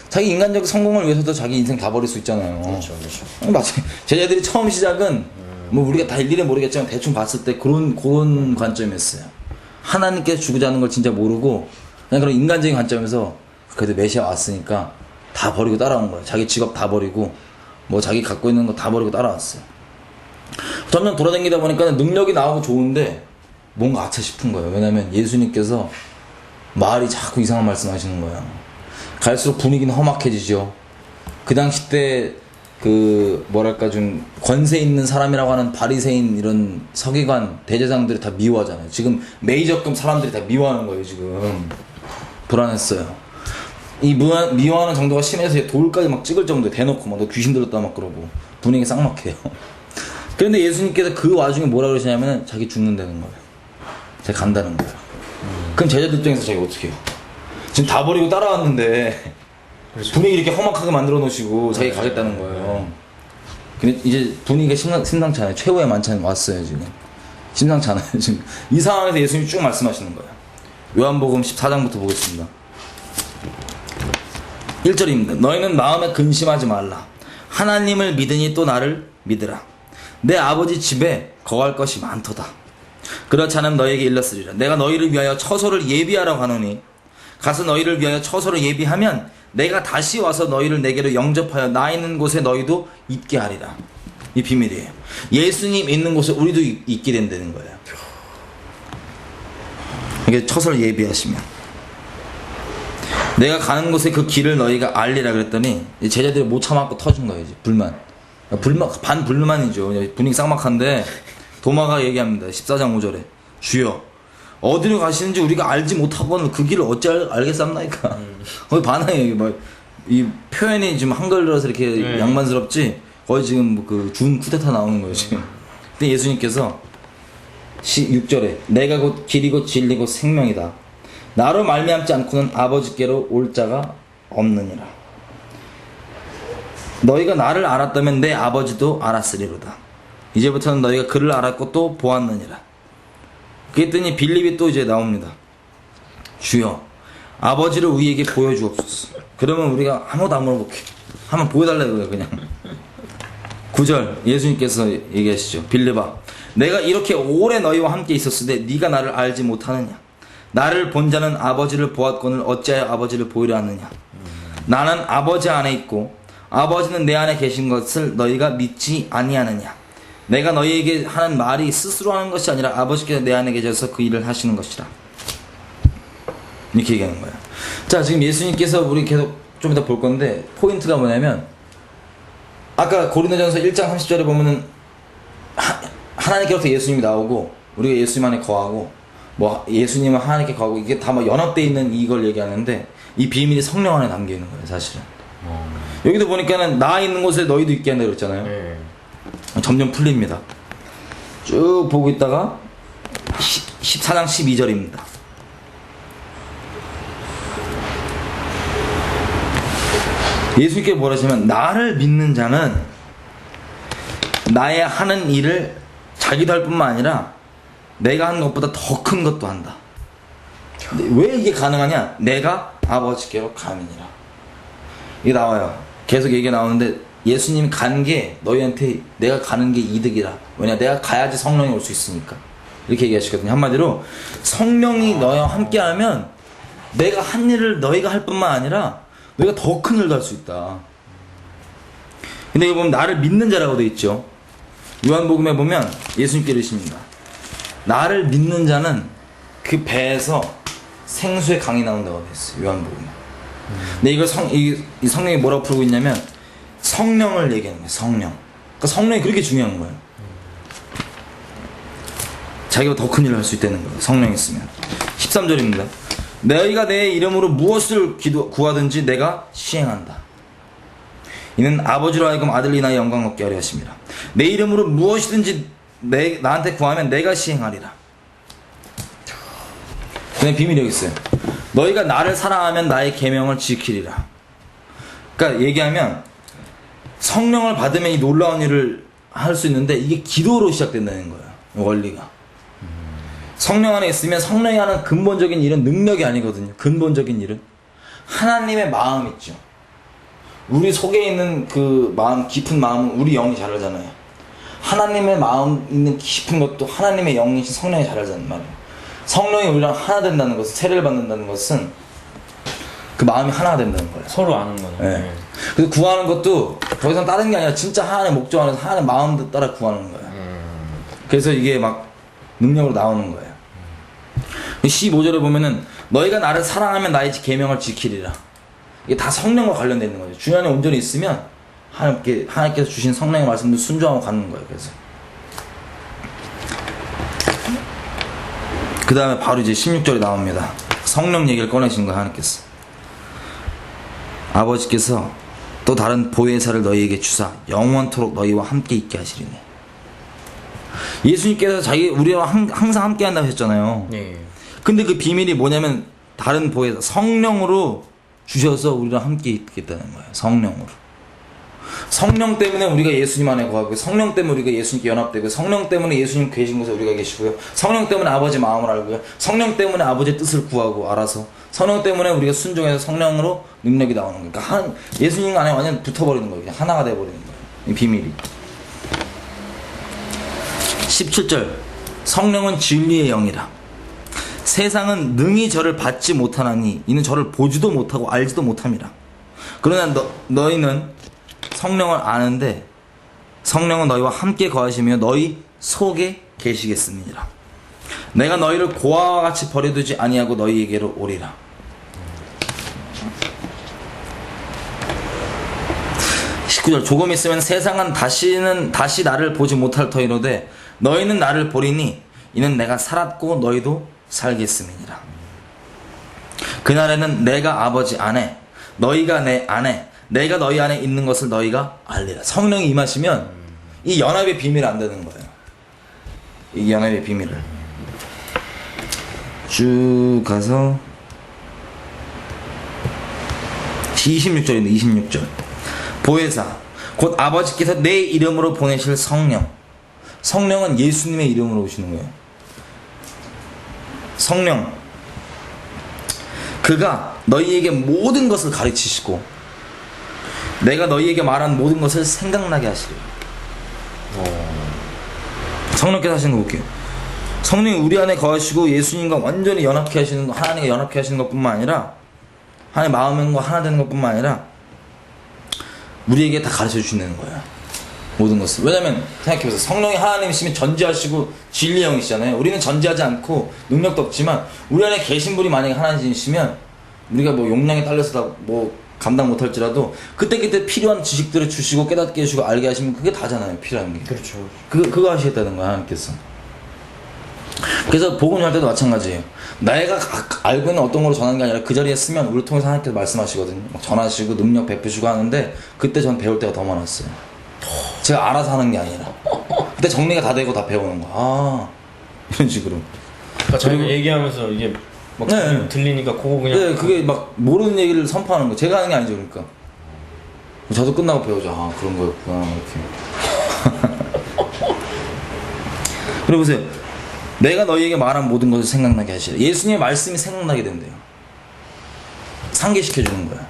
자기 인간적 성공을 위해서도 자기 인생 다 버릴 수 있잖아요. 그렇죠, 그렇죠. 맞지. 제자들이 처음 시작은 뭐 우리가 다 일일이 모르겠지만 대충 봤을 때 그런 관점이었어요. 하나님께서 주고자는 걸 진짜 모르고 그냥 그런 인간적인 관점에서 그래도 메시아 왔으니까 다 버리고 따라온 거예요. 자기 직업 다 버리고 뭐 자기 갖고 있는 거 다 버리고 따라왔어요. 점점 돌아다니다 보니까 능력이 나오고 좋은데 뭔가 아차 싶은 거예요. 왜냐면 예수님께서 말이 자꾸 이상한 말씀 하시는 거예요. 갈수록 분위기는 험악해지죠. 그 당시 때 그 뭐랄까 좀 권세 있는 사람이라고 하는 바리새인 이런 서기관 대제사장들이 다 미워하잖아요. 지금 메이저급 사람들이 다 미워하는 거예요. 지금 불안했어요. 이 미워하는 정도가 심해서 돌까지 막 찍을 정도에 대놓고 막 너 귀신 들었다 막 그러고 분위기 쌍막해요. 그런데 예수님께서 그 와중에 뭐라 그러시냐면 자기 죽는다는 거예요. 자기 간다는 거예요. 그럼 제자들 입장에서 자기 어떻게 해요? 지금 다 버리고 따라왔는데 그렇죠. 분위기 이렇게 험악하게 만들어 놓으시고 자기 가겠다는 거예요. 근데 이제 분위기가 심상치 않아요. 최후의 만찬이 왔어요 지금. 심상치 않아요 지금. 이 상황에서 예수님이 쭉 말씀하시는 거예요. 요한복음 14장부터 보겠습니다. 1절입니다. 너희는 마음에 근심하지 말라. 하나님을 믿으니 또 나를 믿으라. 내 아버지 집에 거할 것이 많도다. 그렇지 않으면 너희에게 일렀으리라. 내가 너희를 위하여 처소를 예비하라고 하노니 가서 너희를 위하여 처소를 예비하면 내가 다시 와서 너희를 내게로 영접하여 나 있는 곳에 너희도 있게 하리라. 이 비밀이에요. 예수님 있는 곳에 우리도 있게 된다는 거예요. 이게 처소를 예비하시면 내가 가는 곳에 그 길을 너희가 알리라 그랬더니 제자들이 못 참았고 터진 거예요. 이제 불만 반불만이죠. 분위기 쌍막한데 도마가 얘기합니다. 14장 5절에 주여 어디로 가시는지 우리가 알지 못하고는 그 길을 어찌 알겠습니까? 거의 반항이에요. 이 표현이 지금 한글로서 이렇게 양만스럽지 거의 지금 그 준 쿠데타 나오는 거예요 지금. 근데 예수님께서 6절에 내가 곧 길이고 진리고 생명이다. 나로 말미암지 않고는 아버지께로 올 자가 없느니라. 너희가 나를 알았다면 내 아버지도 알았으리로다. 이제부터는 너희가 그를 알았고 또 보았느니라. 그랬더니 빌립이 또 이제 나옵니다. 주여 아버지를 우리에게 보여주옵소서. 그러면 우리가 아무도 안 물어볼게. 한번 보여달라고요 그냥. 9절 예수님께서 얘기하시죠. 빌립아 내가 이렇게 오래 너희와 함께 있었으되 네가 나를 알지 못하느냐. 나를 본 자는 아버지를 보았거늘 어찌하여 아버지를 보이려 하느냐. 나는 아버지 안에 있고 아버지는 내 안에 계신 것을 너희가 믿지 아니하느냐. 내가 너희에게 하는 말이 스스로 하는 것이 아니라 아버지께서 내 안에 계셔서 그 일을 하시는 것이라. 이렇게 얘기하는 거예요. 자 지금 예수님께서 우리 계속 좀 이따 볼 건데 포인트가 뭐냐면 아까 고린도전서 1장 30절에 보면은 하나님께로부터 예수님이 나오고 우리가 예수님 안에 거하고 뭐 예수님은 하나님께 거하고 이게 다 뭐 연합되어 있는 이걸 얘기하는데 이 비밀이 성령 안에 담겨 있는 거예요 사실은. 여기도 보니까는 나 있는 곳에 너희도 있게 한다 그랬잖아요. 점점 풀립니다. 쭉 보고 있다가 14장 12절입니다. 예수님께 뭐라 하시면 나를 믿는 자는 나의 하는 일을 자기도 할 뿐만 아니라 내가 하는 것보다 더 큰 것도 한다. 왜 이게 가능하냐? 내가 아버지께로 감이니라. 이게 나와요. 계속 얘기가 나오는데 예수님이 간 게 너희한테 내가 가는 게 이득이라. 왜냐? 내가 가야지 성령이 올 수 있으니까. 이렇게 얘기하시거든요. 한마디로 성령이 너희와 함께하면 내가 한 일을 너희가 할 뿐만 아니라 너희가 더 큰 일도 할 수 있다. 근데 여기 보면 나를 믿는 자라고 되어 있죠. 요한복음에 보면 예수님께 이르십니다. 나를 믿는 자는 그 배에서 생수의 강이 나온다고 되어 있어요. 요한복음에. 근데 이걸 이 성령이 뭐라고 부르고 있냐면 성령을 얘기하는 거예요. 성령. 그러니까 성령이 그렇게 중요한 거예요. 자기가 더 큰 일을 할 수 있다는 거예요. 성령이 있으면. 13절입니다. 너희가 내 이름으로 무엇을 구하든지 내가 시행한다. 이는 아버지로 하여금 아들이 나의 영광 얻게 하려 하심이라. 내 이름으로 무엇이든지 나한테 구하면 내가 시행하리라. 그냥 비밀이 여기 있어요. 너희가 나를 사랑하면 나의 계명을 지키리라. 그러니까 얘기하면 성령을 받으면 이 놀라운 일을 할 수 있는데 이게 기도로 시작된다는 거예요. 원리가. 성령 안에 있으면 성령이 하는 근본적인 일은 능력이 아니거든요. 근본적인 일은 하나님의 마음 있죠. 우리 속에 있는 그 마음, 깊은 마음은 우리 영이 잘 알잖아요. 하나님의 마음 있는 깊은 것도 하나님의 영이신 성령이 잘 알잖아요. 말이에요. 성령이 우리랑 하나 된다는 것은, 세례를 받는다는 것은 그 마음이 하나가 된다는 거예요. 서로 아는 거네. 네. 그래서 구하는 것도 더 이상 다른 게 아니라 진짜 하나님의 목적 안에서 하나님의 마음 따라 구하는 거예요. 그래서 이게 막 능력으로 나오는 거예요. 15절에 보면은 너희가 나를 사랑하면 나의 계명을 지키리라. 이게 다 성령과 관련되어 있는 거죠. 주 안에 온전히 있으면 하나님께서 주신 성령의 말씀을 순종하고 가는 거예요. 그래서 그 다음에 바로 이제 16절이 나옵니다. 성령 얘기를 꺼내신 거예요. 하나님께서 아버지께서 또 다른 보혜사를 너희에게 주사 영원토록 너희와 함께 있게 하시리니. 예수님께서 우리와 항상 함께 한다고 하셨잖아요. 네. 근데 그 비밀이 뭐냐면 다른 보혜사 성령으로 주셔서 우리랑 함께 있겠다는 거예요. 성령으로. 성령 때문에 우리가 예수님 안에 거하고, 성령 때문에 우리가 예수님께 연합되고, 성령 때문에 예수님 계신 곳에 우리가 계시고요. 성령 때문에 아버지 마음을 알고요. 성령 때문에 아버지의 뜻을 구하고 알아서, 성령 때문에 우리가 순종해서 성령으로 능력이 나오는 거예요. 그러니까 예수님 안에 완전 붙어버리는 거예요. 그냥 하나가 돼버리는 거예요. 이 비밀이. 17절 성령은 진리의 영이라. 세상은 능히 저를 받지 못하나니 이는 저를 보지도 못하고 알지도 못함이라. 그러나 너희는 성령을 아는데 성령은 너희와 함께 거하시며 너희 속에 계시겠습니다. 내가 너희를 고아와 같이 버려두지 아니하고 너희에게로 오리라. 조금 있으면 세상은 다시 나를 보지 못할 터이로되 너희는 나를 보리니 이는 내가 살았고 너희도 살겠음이니라. 그날에는 내가 아버지 안에 너희가 내 안에 내가 너희 안에 있는 것을 너희가 알리라. 성령이 임하시면 이 연합의 비밀을 안다는 거예요. 이 연합의 비밀을 쭉 가서 26절인데 26절 보혜사 곧 아버지께서 내 이름으로 보내실 성령은 예수님의 이름으로 오시는 거예요. 성령 그가 너희에게 모든 것을 가르치시고 내가 너희에게 말한 모든 것을 생각나게 하시리라. 성령께서 하시는 거 볼게요. 성령이 우리 안에 거하시고 예수님과 완전히 연합케 하시는, 하나님과 연합케 하시는 것뿐만 아니라 하나님 마음과 하나 되는 것뿐만 아니라 우리에게 다 가르쳐 주시는 거예요. 모든 것을. 왜냐면 생각해보세요. 성령이 하나님이시면 전지하시고 진리 영이시잖아요. 우리는 전지하지 않고 능력도 없지만 우리 안에 계신 분이 만약에 하나님이시면 우리가 뭐 용량에 딸려서 뭐 감당 못할지라도 그때 필요한 지식들을 주시고 깨닫게 해주시고 알게 하시면 그게 다잖아요. 필요한 게. 그렇죠. 그거 하시겠다는 거야 하나님께서. 그래서 복음 전할 때도 마찬가지예요. 내가 알고 있는 어떤 걸로 전하는 게 아니라 그 자리에 쓰면 우리를 통해서 하나님께서 말씀하시거든요. 막 전하시고 능력 베푸시고 하는데 그때 전 배울 때가 더 많았어요. 제가 알아서 하는 게 아니라 그때 정리가 다 되고 다 배우는 거야. 아 이런 식으로. 그러니까 자기가 얘기하면서 이게 막 네. 들리니까 그거 그냥 네, 그게 막 모르는 얘기를 선포하는 거. 제가 하는 게 아니죠, 그러니까. 저도 끝나고 배우죠. 아 그런 거였구나 이렇게. 그리고 보세요. 내가 너희에게 말한 모든 것을 생각나게 하시라. 예수님의 말씀이 생각나게 된대요. 상기시켜주는 거야.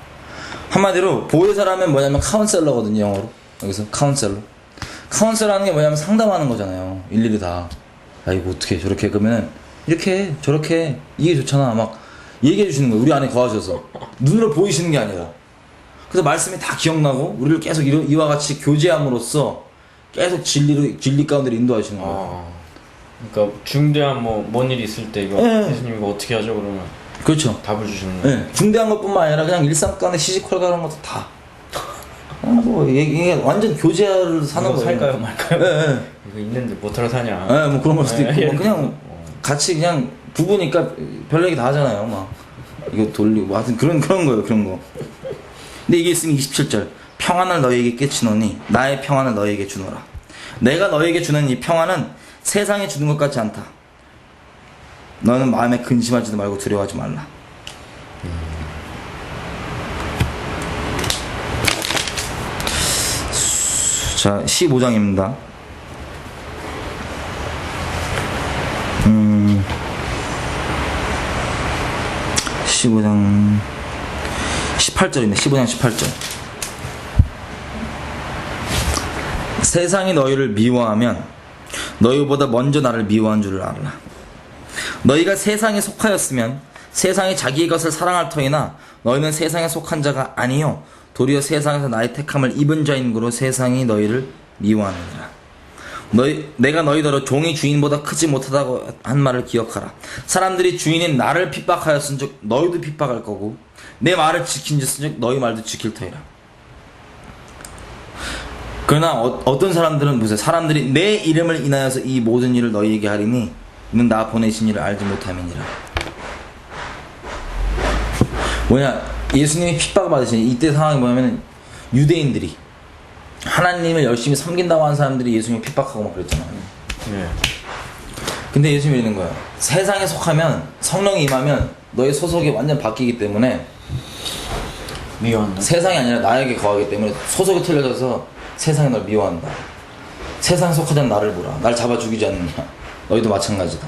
한마디로 보혜사라면 뭐냐면 카운셀러거든요, 영어로. 여기서 카운셀러. 카운셀러라는 게 뭐냐면 상담하는 거잖아요. 일일이 다. 야 이거 어떻게 저렇게 그러면은 이렇게 저렇게 이게 좋잖아 막 얘기해 주시는 거예요. 우리 안에 거하셔서 눈으로 보이시는 게 아니라. 그래서 말씀이 다 기억나고 우리를 계속 이와 같이 교제함으로써 계속 진리 가운데 인도하시는 거예요. 그러니까 중대한 뭔 일이 있을 때 이거 네. 예수님 이거 어떻게 하죠 그러면 그렇죠. 답을 주시는 거예요. 네. 중대한 것뿐만 아니라 그냥 일상 가운데 시시콜 가는 것도 다. 뭐 이게 완전 교제를 사는 이거 거예요. 살까요 말까요? 네, 네. 이거 있는데 못하러 사냐? 네, 뭐 그런 걸 수도 있고 네, 뭐 그냥 같이 그냥 부부니까 별 얘기 다 하잖아요. 막 이거 돌리고 뭐 하여튼 그런 거예요. 그런 거. 근데 이게 있으면 27절 평안을 너희에게 깨치노니 나의 평안을 너희에게 주노라. 내가 너희에게 주는 이 평안은 세상에 주는 것 같지 않다. 너는 마음에 근심하지도 말고 두려워하지 말라. 자 15장입니다. 15장 18절입니다. 15장 18절. 세상이 너희를 미워하면 너희보다 먼저 나를 미워한 줄을 알라. 너희가 세상에 속하였으면 세상이 자기의 것을 사랑할 터이나 너희는 세상에 속한 자가 아니요 도리어 세상에서 나의 택함을 입은 자인 고로 세상이 너희를 미워하느니라. 내가 너희더러 종이 주인보다 크지 못하다고 한 말을 기억하라. 사람들이 주인인 나를 핍박하였은즉 너희도 핍박할 거고 내 말을 지킨즉 너희 말도 지킬 터이라. 그러나 어떤 사람들은 보세요. 사람들이 내 이름을 인하여서 이 모든 일을 너희에게 하리니 이는 나 보내신 일을 알지 못함이니라. 뭐냐 예수님이 핍박을 받으시니 이때 상황이 뭐냐면 유대인들이 하나님을 열심히 섬긴다고 하는 사람들이 예수님을 핍박하고 막 그랬잖아요. 네. 근데 예수님이 이러는 거예요. 세상에 속하면 성령이 임하면 너의 소속이 완전 바뀌기 때문에 미워한다. 세상이 아니라 나에게 거하기 때문에 소속이 틀려져서 세상이 널 미워한다. 세상에 속하지 않는 나를 보라. 날 잡아 죽이지 않느냐. 너희도 마찬가지다.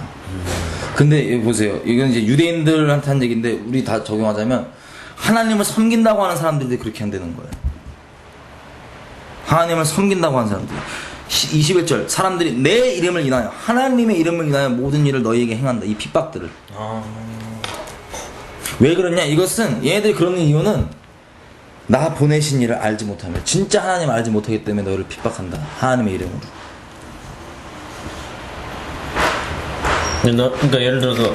근데 여기 보세요. 이건 이제 유대인들한테 한 얘기인데 우리 다 적용하자면 하나님을 섬긴다고 하는 사람들이 그렇게 한다는 거예요. 하나님을 섬긴다고 하는 사람들. 21절 사람들이 내 이름을 인하여 하나님의 이름을 인하여 모든 일을 너희에게 행한다. 이 핍박들을. 왜 그러냐? 이것은 얘네들이 그러는 이유는 나 보내신 이를 알지 못하며 진짜 하나님을 알지 못하기 때문에 너희를 핍박한다. 하나님의 이름으로. 그러니까 예를 들어서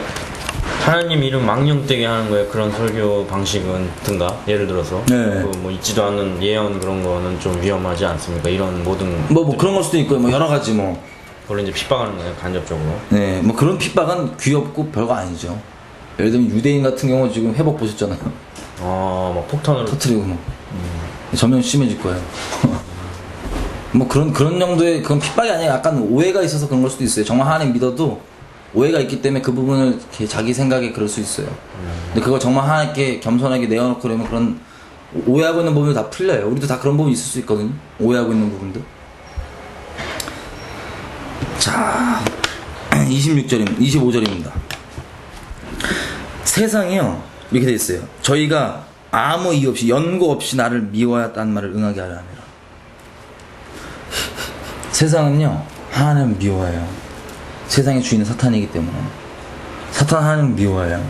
하나님 이름 망령되게 하는 거에 그런 설교 방식은 든가? 예를 들어서 네. 뭐 있지도 않은 예언 그런 거는 좀 위험하지 않습니까? 이런 모든 뭐 그런 걸 수도 있고 뭐 여러 가지 뭐. 원래 이제 핍박하는 거예요 간접적으로. 네, 뭐 그런 핍박은 귀엽고 별거 아니죠. 예를 들면 유대인 같은 경우 지금 회복 보셨잖아요. 막 폭탄으로 터트리고 뭐 점점 심해질 거예요. 뭐 그런 정도의 그런 핍박이 아니라 약간 오해가 있어서 그런 걸 수도 있어요. 정말 하나님 믿어도 오해가 있기 때문에 그 부분을 이렇게 자기 생각에 그럴 수 있어요. 근데 그걸 정말 하나님께 겸손하게 내어놓고 그러면 그런 오해하고 있는 부분이 다 풀려요. 우리도 다 그런 부분이 있을 수 있거든요. 오해하고 있는 부분들. 자, 25절입니다. 세상이요 이렇게 돼 있어요. 저희가 아무 이유 없이 연고 없이 나를 미워했다는 말을 응하게 하려 합니다. 세상은요 하나님을 미워해요. 세상의 주인은 사탄이기 때문에 사탄 하나님을 미워해요.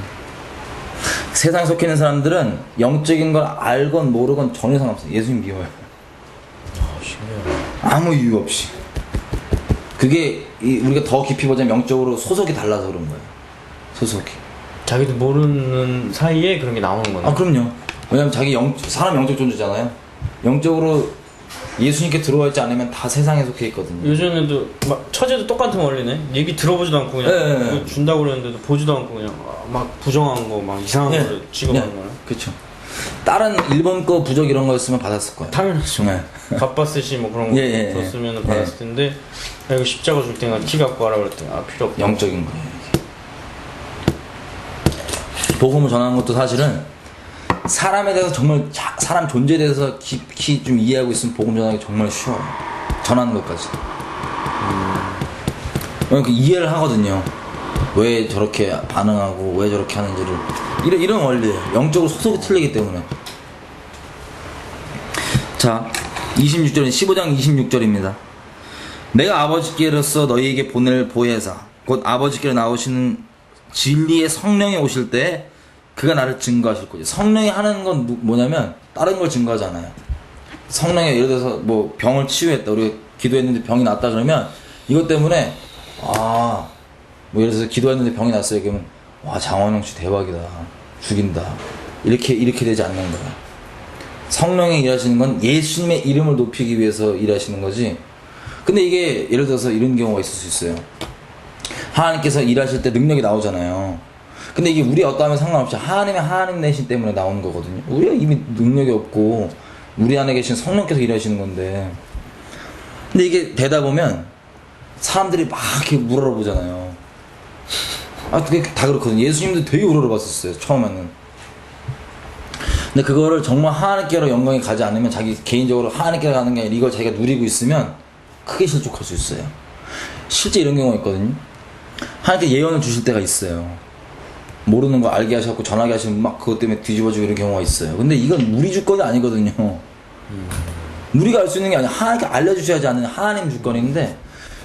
세상에 속해 있는 사람들은 영적인 걸 알건 모르건 전혀 상관없어요. 예수님 미워해요. 신기하네. 아무 이유 없이. 그게 우리가 더 깊이 보자면 영적으로 소속이 달라서 그런 거예요. 소속이. 자기도 모르는 사이에 그런 게 나오는 거네. 아 그럼요. 왜냐면 사람 영적 존재잖아요. 영적으로 예수님께 들어와 있지 않으면 다 세상에 속해 있거든요. 요즘에도 막 처제도 똑같은 원리네. 얘기 들어보지도 않고 그냥 네. 그거 준다고 그랬는데도 보지도 않고 그냥 막 부정한 거 막 이상한 네. 거를 취급하는 거네. 그렇죠. 다른 일본 거 부적 이런 거였으면 받았을 거예요. 당연하죠. 네. 바빠스시 뭐 그런 거 예. 줬으면 받았을 텐데 야, 이거 십자가 줄 때가 키 갖고 와라 그랬더니 필요 없다. 영적인 거예요. 복음을 전하는 것도 사실은 사람에 대해서 정말 사람 존재에 대해서 깊이 좀 이해하고 있으면 복음 전하기 정말 쉬워요. 전하는 것까지. 왜냐면 그 이해를 하거든요. 왜 저렇게 반응하고 왜 저렇게 하는지를 이런 원리예요. 영적으로 소속이 틀리기 때문에. 자 26절은 15장 26절입니다. 내가 아버지께로서 너희에게 보낼 보혜사 곧 아버지께로 나오시는 진리의 성령이 오실 때 그가 나를 증거하실 거죠. 성령이 하는 건 뭐냐면 다른 걸 증거하잖아요. 성령이 예를 들어서 뭐 병을 치유했다. 우리가 기도했는데 병이 났다 그러면 이것 때문에 뭐 예를 들어서 기도했는데 병이 났어요. 그러면 와 장원영 씨 대박이다. 죽인다. 이렇게 되지 않는 거야. 성령이 일하시는 건 예수님의 이름을 높이기 위해서 일하시는 거지. 근데 이게 예를 들어서 이런 경우가 있을 수 있어요. 하나님께서 일하실 때 능력이 나오잖아요. 근데 이게 우리 어떠하면 상관없이 하나님 내신 때문에 나오는 거거든요. 우리가 이미 능력이 없고 우리 안에 계신 성령께서 일하시는 건데. 근데 이게 되다 보면 사람들이 막 이렇게 우러러보잖아요. 그게 다 그렇거든요. 예수님도 되게 우러러봤었어요. 처음에는. 근데 그거를 정말 하나님께로 영광이 가지 않으면 자기 개인적으로 하나님께로 가는 게 아니라 이걸 자기가 누리고 있으면 크게 실족할 수 있어요. 실제 이런 경우가 있거든요. 하나님께 예언을 주실 때가 있어요. 모르는 거 알게 하셔갖고 전하게 하시면 막 그것 때문에 뒤집어지고 이런 경우가 있어요. 근데 이건 우리 주권이 아니거든요. 우리가 알 수 있는 게 아니라 하나님께 알려주셔야지 않는 하나님 주권인데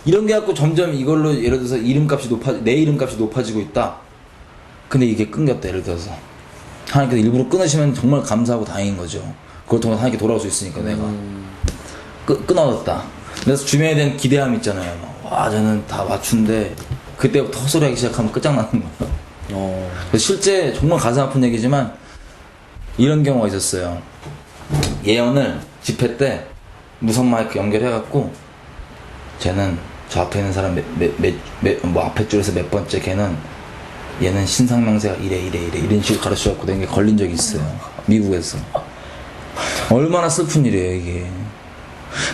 이런 게 갖고 점점 이걸로 예를 들어서 내 이름값이 높아지고 있다. 근데 이게 끊겼다. 예를 들어서 하나님께서 일부러 끊으시면 정말 감사하고 다행인 거죠. 그걸 통해서 하나님께 돌아올 수 있으니까 내가 끊어졌다. 그래서 주변에 대한 기대함이 있잖아요. 와 저는 다 맞춘데 그때부터 헛소리하기 시작하면 끝장나는 거예요. 실제 정말 가슴 아픈 얘기지만 이런 경우가 있었어요. 예언을 집회 때 무선 마이크 연결해갖고 쟤는 저 앞에 있는 사람 뭐 앞에 줄에서 몇 번째 얘는 신상명세가 이래 이런 식으로 가르쳐갖고 된 게 걸린 적이 있어요. 미국에서. 얼마나 슬픈 일이에요 이게.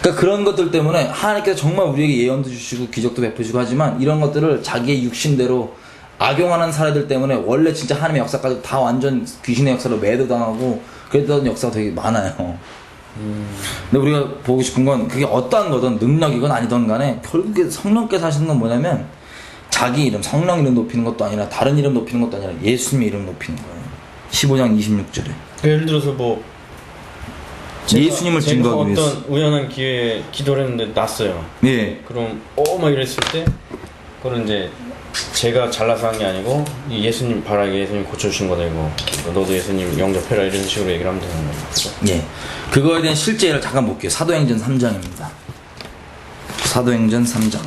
그러니까 그런 것들 때문에 하나님께서 정말 우리에게 예언도 주시고 기적도 베푸시고 하지만 이런 것들을 자기의 육신대로 악용하는 사례들 때문에 원래 진짜 하나님의 역사까지 다 완전 귀신의 역사로 매도당하고 그랬던 역사가 되게 많아요. 근데 우리가 보고 싶은 건 그게 어떠한 거든 능력이건 아니든 간에 결국에 성령께서 하시는 건 뭐냐면 자기 이름, 성령 이름 높이는 것도 아니라 다른 이름 높이는 것도 아니라 예수님의 이름 높이는 거예요. 15장 26절에 예를 들어서 뭐 예수님을 증거하기 위해서 어떤 우연한 기회에 기도를 했는데 났어요. 예. 그럼 막 이랬을 때 그건 이제 제가 잘나서 한 게 아니고 이 예수님 바라게 예수님 고쳐주신 거다 이거. 너도 예수님 영접해라 이런 식으로 얘기를 하면 되는 거예요. 예. 그거에 대한 실제 예를 잠깐 볼게요. 사도행전 3장입니다. 사도행전 3장.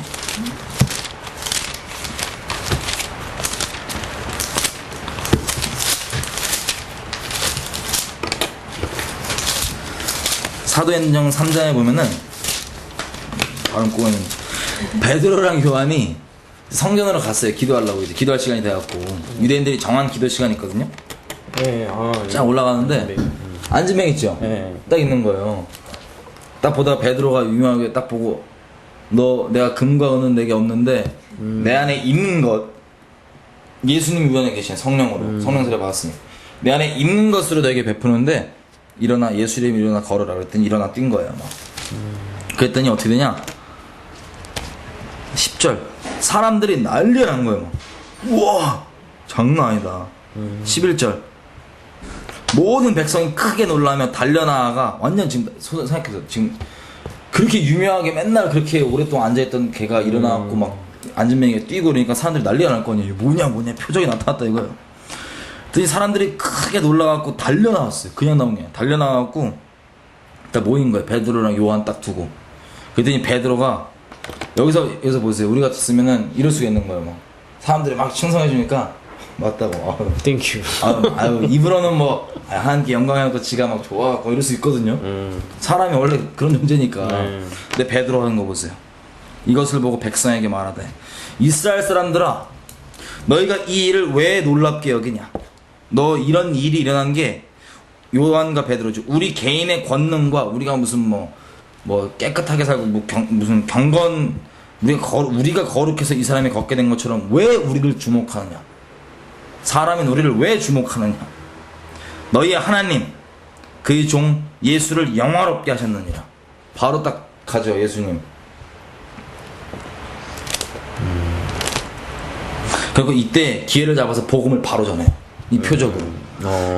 사도행전 3장에 보면은 다른 꼬에는 베드로랑 요한이 성전으로 갔어요. 기도하려고 이제 기도할 시간이 돼갖고 유대인들이 정한 기도 시간이 있거든요. 네, 쫙 올라가는데 앉은 명 있죠. 네. 딱 있는 거예요. 딱 보다가 베드로가 유명하게 딱 보고 너 내가 금과 은은 내게 없는데 내 안에 있는 것 예수님이 우연히 계신 성령으로 성령 세례 받았으니 내 안에 있는 것으로 너에게 베푸는데 일어나 예수 이름으로 일어나 걸어라 그랬더니 일어나 뛴 거예요. 막. 그랬더니 어떻게 되냐 10절 사람들이 난리가 난 거예요. 막. 우와 장난 아니다. 11절 모든 백성이 크게 놀라며 달려나가 완전 지금 생각해서 지금 그렇게 유명하게 맨날 그렇게 오랫동안 앉아있던 걔가 일어나갖고 막 앉은 명이 뛰고 그러니까 사람들이 난리가 날 거 아니에요. 뭐냐 표적이 나타났다 이거예요. 그랬더니 사람들이 크게 놀라갖고 달려나왔어요. 그냥 나온 게 아니라 달려나갖고 딱 모인 거예요. 베드로랑 요한 딱 두고. 그랬더니 베드로가 여기서 보세요. 우리 같았으면은 이럴 수가 있는 거예요. 막 사람들이 막 칭송해주니까 맞다고. 땡큐. 아유 입으로는 뭐 하나님께 영광해놓고 지가 막 좋아하고 이럴 수 있거든요. 사람이 원래 그런 존재니까. 근데 베드로 하는 거 보세요. 이것을 보고 백성에게 말하되 이스라엘 사람들아 너희가 이 일을 왜 놀랍게 여기냐. 너 이런 일이 일어난 게 요한과 베드로죠. 우리 개인의 권능과 우리가 무슨 뭐 깨끗하게 살고 무슨 경건 우리가 거룩해서 이 사람이 걷게 된 것처럼 왜 우리를 주목하느냐. 사람인 우리를 왜 주목하느냐. 너희의 하나님 그의 종 예수를 영화롭게 하셨느니라. 바로 딱 가죠. 예수님. 그리고 이때 기회를 잡아서 복음을 바로 전해요. 이 표적으로.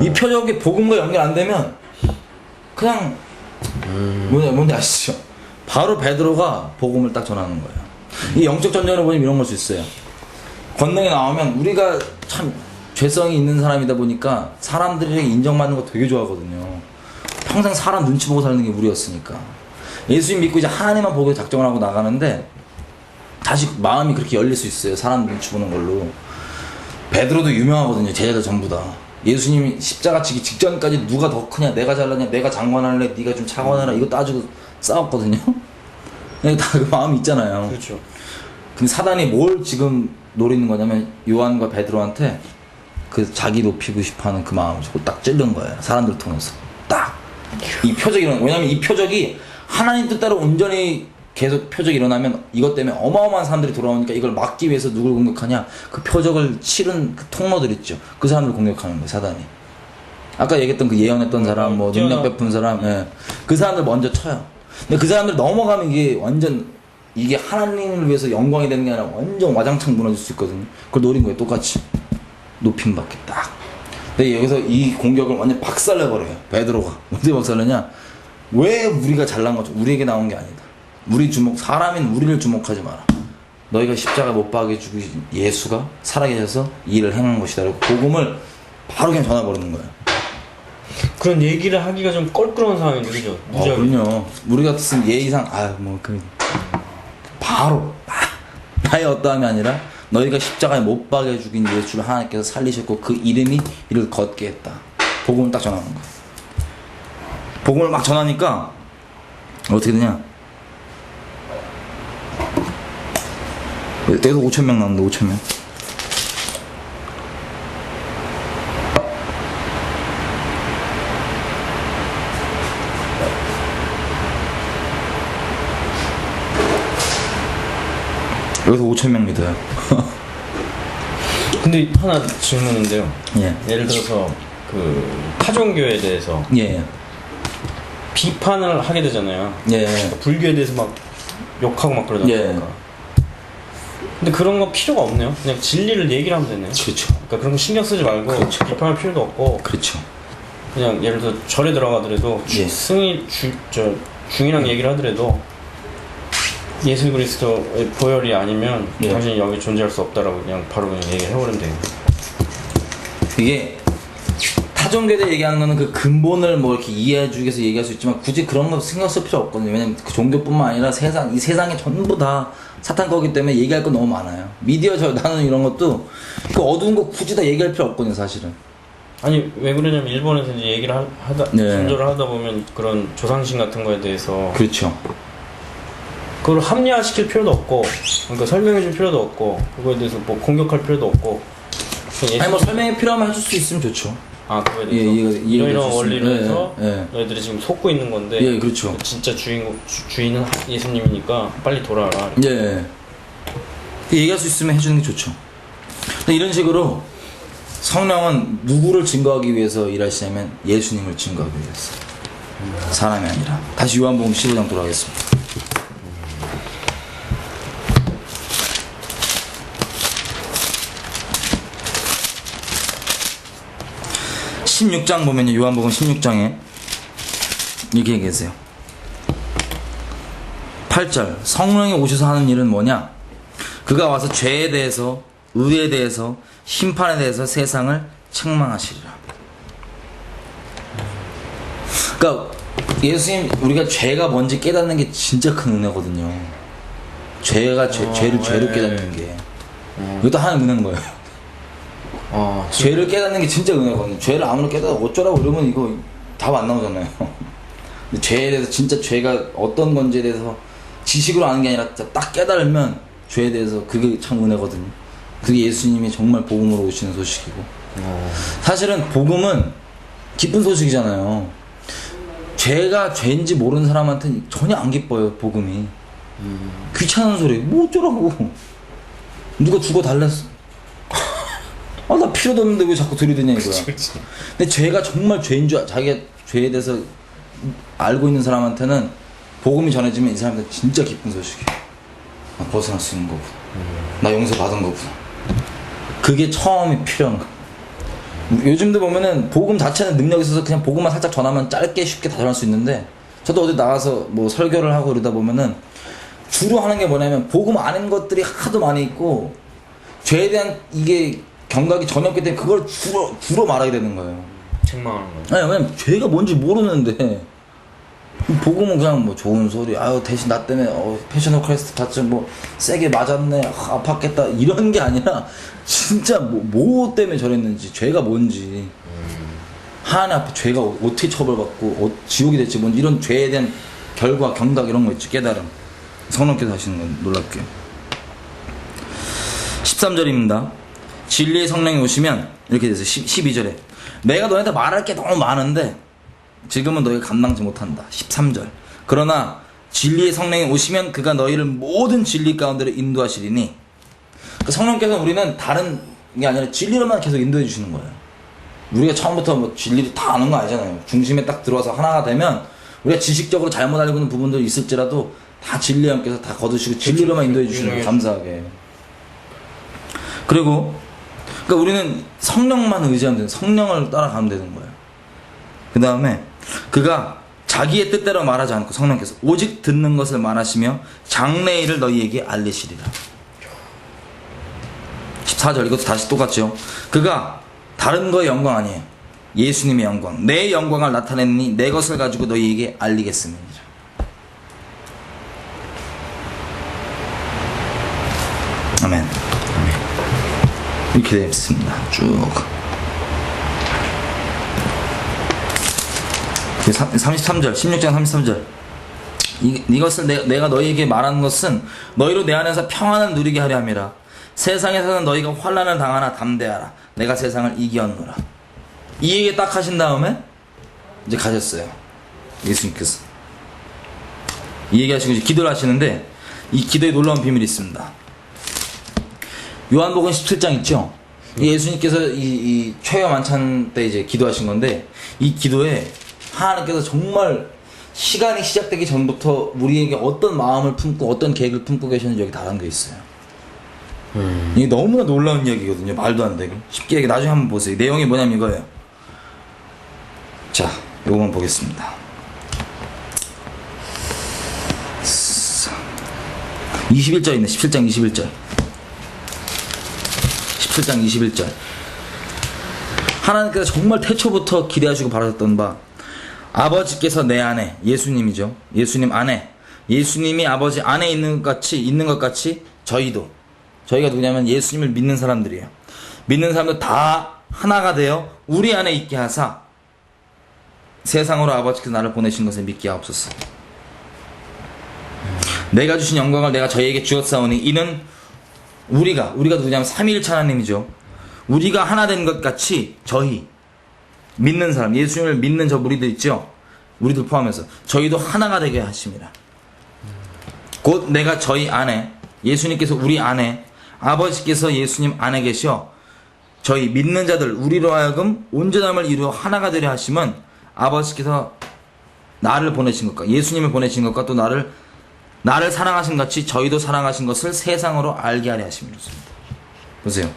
이 표적이 복음과 연결 안 되면 그냥 뭔지 아시죠? 바로 베드로가 복음을 딱 전하는 거예요. 이 영적 전쟁을 보면 이런 걸 수 있어요. 권능이 나오면 우리가 참 죄성이 있는 사람이다 보니까 사람들에게 인정받는 거 되게 좋아하거든요. 평생 사람 눈치 보고 사는 게 우리였으니까. 예수님 믿고 이제 하나님만 보고 작정을 하고 나가는데 다시 마음이 그렇게 열릴 수 있어요. 사람 눈치 보는 걸로. 베드로도 유명하거든요. 제자들 전부 다. 예수님이 십자가 지기 직전까지 누가 더 크냐, 내가 잘나냐, 내가 장관할래, 네가 좀 차관하라 이거 따지고 싸웠거든요. 다 그 마음이 있잖아요. 그렇죠. 근데 사단이 뭘 지금 노리는 거냐면 요한과 베드로한테 그 자기 높이고 싶어하는 그 마음을 딱 찔른 거예요. 사람들 통해서 딱 이 표적이 일어나. 왜냐면 이 표적이 하나님 뜻대로 온전히 계속 표적이 일어나면 이것 때문에 어마어마한 사람들이 돌아오니까 이걸 막기 위해서 누굴 공격하냐. 그 표적을 치른 그 통로들 있죠. 그 사람들 공격하는 거예요. 사단이. 아까 얘기했던 그 예언했던 사람, 뭐 능력 베푼 사람, 예. 그 사람들 먼저 쳐요. 근데 그 사람들 넘어가면 이게 완전 이게 하나님을 위해서 영광이 되는 게 아니라 완전 와장창 무너질 수 있거든요. 그걸 노린 거예요. 똑같이 높임 받게 딱. 근데 여기서 이 공격을 완전 박살내버려요. 베드로가. 어떻게 박살내냐? 왜 우리가 잘난 거죠? 우리에게 나온 게 아니다. 사람인 우리를 주목하지 마라. 너희가 십자가 못 박아 죽으신 예수가 살아계셔서 이 일을 행한 것이다. 라고 복음을 바로 그냥 전화버리는 거예요. 그런 얘기를 하기가 좀 껄끄러운 상황인데, 그죠? 그럼요. 우리 같으면 예의상, 바로, 나의 어떠함이 아니라 너희가 십자가에 못 박아 죽인 예수를 하나님께서 살리셨고 그 이름이 이를 걷게 했다. 복음을 딱 전하는 거예요. 복음을 막 전하니까 어떻게 되냐? 여기서 5,000명 나오는데 5,000명. 여기서 5,000명 믿어요. 근데 하나 질문인데요. 예. 예를 들어서 그 타종교에 대해서 예. 비판을 하게 되잖아요. 예. 그러니까 불교에 대해서 막 욕하고 막 그러잖아요. 예. 근데 그런 거 필요가 없네요. 그냥 진리를 얘기를 하면 되네요. 그렇죠. 그러니까 그런 거 신경 쓰지 말고 그렇죠. 비판할 필요도 없고 그렇죠. 그냥 예를 들어 절에 들어가더라도 예. 중이랑 얘기를 하더라도 예수 그리스도의 보혈이 아니면 예. 당신이 여기 존재할 수 없다라고 그냥 바로 그냥 얘기를 해버리면 돼요. 이게 타종교에 대해 얘기하는 거는 그 근본을 뭐 이렇게 이해해주기 위해서 얘기할 수 있지만 굳이 그런 거 신경 쓸 필요 없거든요. 왜냐면 그 종교뿐만 아니라 이 세상이 전부 다 사탄 거기 때문에 얘기할 거 너무 많아요. 미디어 나는 이런 것도 그 어두운 거 굳이 다 얘기할 필요 없거든요, 사실은. 아니 왜 그러냐면 일본에서 이제 얘기를 네. 선조를 하다 보면 그런 조상신 같은 거에 대해서 그렇죠. 그걸 합리화시킬 필요도 없고 그러니까 설명해줄 필요도 없고 그거에 대해서 뭐 공격할 필요도 없고 아니 뭐 설명이 필요하면 해줄 수 있으면 좋죠. 그거에 예, 대해서 이런 원리로 예, 해서 예. 너희들이 지금 속고 있는 건데 예, 그렇죠. 진짜 주인은 예수님이니까 빨리 돌아와라. 예. 얘기할 수 있으면 해주는 게 좋죠. 근데 이런 식으로 성령은 누구를 증거하기 위해서 일하시냐면 예수님을 증거하기 위해서. 사람이 아니라. 다시 요한복음 15장 돌아가겠습니다. (16장) 보면요, 요한복음 16장에 이렇게 얘기하세요. 8절 성령이 오셔서 하는 일은 뭐냐? 그가 와서 죄에 대해서, 의에 대해서, 심판에 대해서 세상을 책망하시리라. 그러니까 예수님, 우리가 죄가 뭔지 깨닫는 게 진짜 큰 은혜거든요. 죄를 죄로 깨닫는 게 이것도 하나의 은혜인 거예요. 죄를 깨닫는 게 진짜 은혜거든요. 죄를 아무리 깨닫아 어쩌라고 이러면 이거 답 안 나오잖아요. 근데 죄에 대해서, 진짜 죄가 어떤 건지에 대해서 지식으로 아는 게 아니라 딱 깨달으면 죄에 대해서, 그게 참 은혜거든요. 그게 예수님이 정말 복음으로 오시는 소식이고. 사실은 복음은 기쁜 소식이잖아요. 죄가 죄인지 모르는 사람한테는 전혀 안 기뻐요, 복음이. 귀찮은 소리, 뭐 어쩌라고. 누가 죽어 달랬어. 나 필요도 없는데 왜 자꾸 들이대냐 이거야. 근데 죄가 정말 죄인 줄, 자기가 죄에 대해서 알고 있는 사람한테는 복음이 전해지면 이 사람한테 진짜 기쁜 소식이에요. 벗어날 수 있는 거구나. 나 용서 받은 거구나. 그게 처음에 필요한 거. 요즘도 보면은 복음 자체는 능력이 있어서 그냥 복음만 살짝 전하면 짧게 쉽게 다 전할 수 있는데, 저도 어디 나가서 뭐 설교를 하고 그러다 보면은 주로 하는 게 뭐냐면 복음 아닌 것들이 하도 많이 있고 죄에 대한 이게 경각이 전혀 없기 때문에 그걸 주로 말하게 되는 거예요. 책망하는 거예요. 아니, 왜냐면 죄가 뭔지 모르는데 복음은 그냥 뭐 좋은 소리, 아유 대신 나 때문에 패션 오브 크라이스트 봤죠, 뭐 세게 맞았네, 아팠겠다, 이런 게 아니라 진짜 뭐 때문에 저랬는지, 죄가 뭔지, 하나님 앞에 죄가 어떻게 처벌받고 지옥이 될지 뭔지, 이런 죄에 대한 결과, 경각, 이런 거 있죠. 깨달음. 성령께서 하시는 건 놀랍게요. 13절입니다. 진리의 성령이 오시면 이렇게 돼서 12절에 내가 너희한테 말할 게 너무 많은데 지금은 너희가 감당지 못한다. 13절 그러나 진리의 성령이 오시면 그가 너희를 모든 진리 가운데로 인도하시리니, 그 성령께서 우리는 다른 게 아니라 진리로만 계속 인도해 주시는 거예요. 우리가 처음부터 뭐 진리를 다 아는 거 아니잖아요. 중심에 딱 들어와서 하나가 되면 우리가 지식적으로 잘못 알고 있는 부분들이 있을지라도 다 진리와 함께서 다 거두시고 진리로만 인도해 주시는 거예요. 감사하게. 그리고 그러니까 우리는 성령만 의지하면 되는, 성령을 따라가면 되는 거예요. 그 다음에 그가 자기의 뜻대로 말하지 않고 성령께서 오직 듣는 것을 말하시며 장래의 일을 너희에게 알리시리라. 14절 이것도 다시 똑같죠. 그가 다른 거의 영광 아니에요. 예수님의 영광, 내 영광을 나타내니 내 것을 가지고 너희에게 알리겠습니다. 아멘. 이렇게 되어 있습니다. 쭉 33절 16장 33절 이것을 내가 너희에게 말하는 것은 너희로 내 안에서 평안을 누리게 하려 함이라. 세상에서는 너희가 환난을 당하나 담대하라. 내가 세상을 이기었노라. 이 얘기 딱 하신 다음에 이제 가셨어요. 예수님께서 이 얘기 하시고 이제 기도를 하시는데, 이 기도에 놀라운 비밀이 있습니다. 요한복음 17장 있죠? 예수님께서 이 최후 만찬 때 이제 기도하신 건데, 이 기도에 하나님께서 정말 시간이 시작되기 전부터 우리에게 어떤 마음을 품고 어떤 계획을 품고 계셨는지 여기 다 담겨 있어요. 이게 너무나 놀라운 이야기거든요. 말도 안 되게 쉽게 얘기. 나중에 한번 보세요. 내용이 뭐냐면 이거예요. 자, 요거만 보겠습니다. 21절 있네. 17장 21절. 17장 21절. 하나님께서 정말 태초부터 기대하시고 바라셨던 바, 아버지께서 내 안에, 예수님이죠. 예수님 안에, 예수님이 아버지 안에 있는 것 같이 저희가 누구냐면 예수님을 믿는 사람들이에요. 믿는 사람들 다 하나가 되어 우리 안에 있게 하사 세상으로 아버지께서 나를 보내신 것을 믿게 하옵소서. 내가 주신 영광을 내가 저희에게 주었사오니 이는 우리가 누구냐면 삼위일체 하나님이죠. 우리가 하나 된 것 같이 저희 믿는 사람, 예수님을 믿는 저 무리들 있죠. 우리들 포함해서 저희도 하나가 되게 하십니다. 곧 내가 저희 안에, 예수님께서 우리 안에, 아버지께서 예수님 안에 계셔 저희 믿는 자들 우리로 하여금 온전함을 이루어 하나가 되려 하심은 아버지께서 나를 보내신 것과 예수님을 보내신 것과 또 나를 사랑하신 같이 저희도 사랑하신 것을 세상으로 알게 하려 하심이라. 보세요.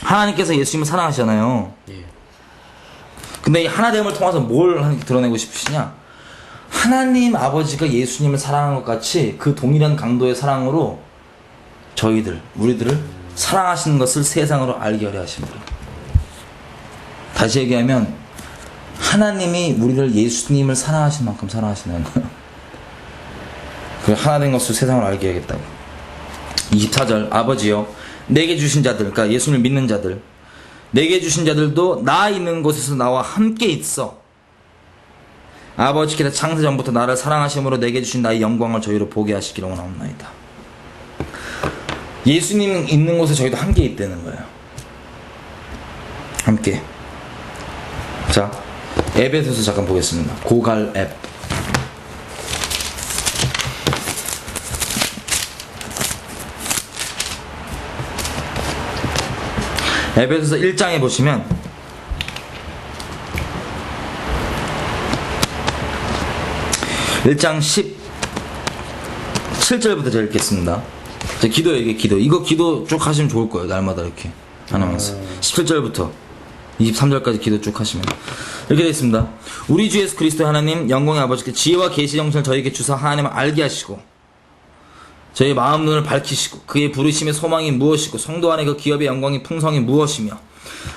하나님께서 예수님을 사랑하시잖아요. 예. 근데 이 하나됨을 통해서 뭘 드러내고 싶으시냐? 하나님 아버지가 예수님을 사랑한 것 같이 그 동일한 강도의 사랑으로 우리들을 사랑하시는 것을 세상으로 알게 하려 하십니다. 다시 얘기하면 하나님이 우리를 예수님을 사랑하신 만큼 사랑하시는 거예요. 그 하나된 것을 세상을 알게 하겠다고. 24절. 아버지여 내게 주신 자들, 그러니까 예수님을 믿는 자들, 내게 주신 자들도 나 있는 곳에서 나와 함께 있어 아버지께서 창세 전부터 나를 사랑하심으로 내게 주신 나의 영광을 저희로 보게 하시기로 원하옵나이다. 예수님 있는 곳에 저희도 함께 있다는 거예요. 함께. 자, 앱에서 잠깐 보겠습니다. 고갈 앱. 에베소서 1장에 보시면 (1장 17절부터 제가 읽겠습니다. 자, 기도예요. 이게 기도. 이거 기도 쭉 하시면 좋을 거예요. 날마다 이렇게 하면서 17절부터 23절까지 기도 쭉 하시면 이렇게 되어 있습니다. 우리 주 예수 그리스도 하나님 영광의 아버지께 지혜와 계시 정신을 저희에게 주사 하나님을 알게 하시고 저희 마음 눈을 밝히시고 그의 부르심의 소망이 무엇이고 성도 안에 그 기업의 영광이 풍성이 무엇이며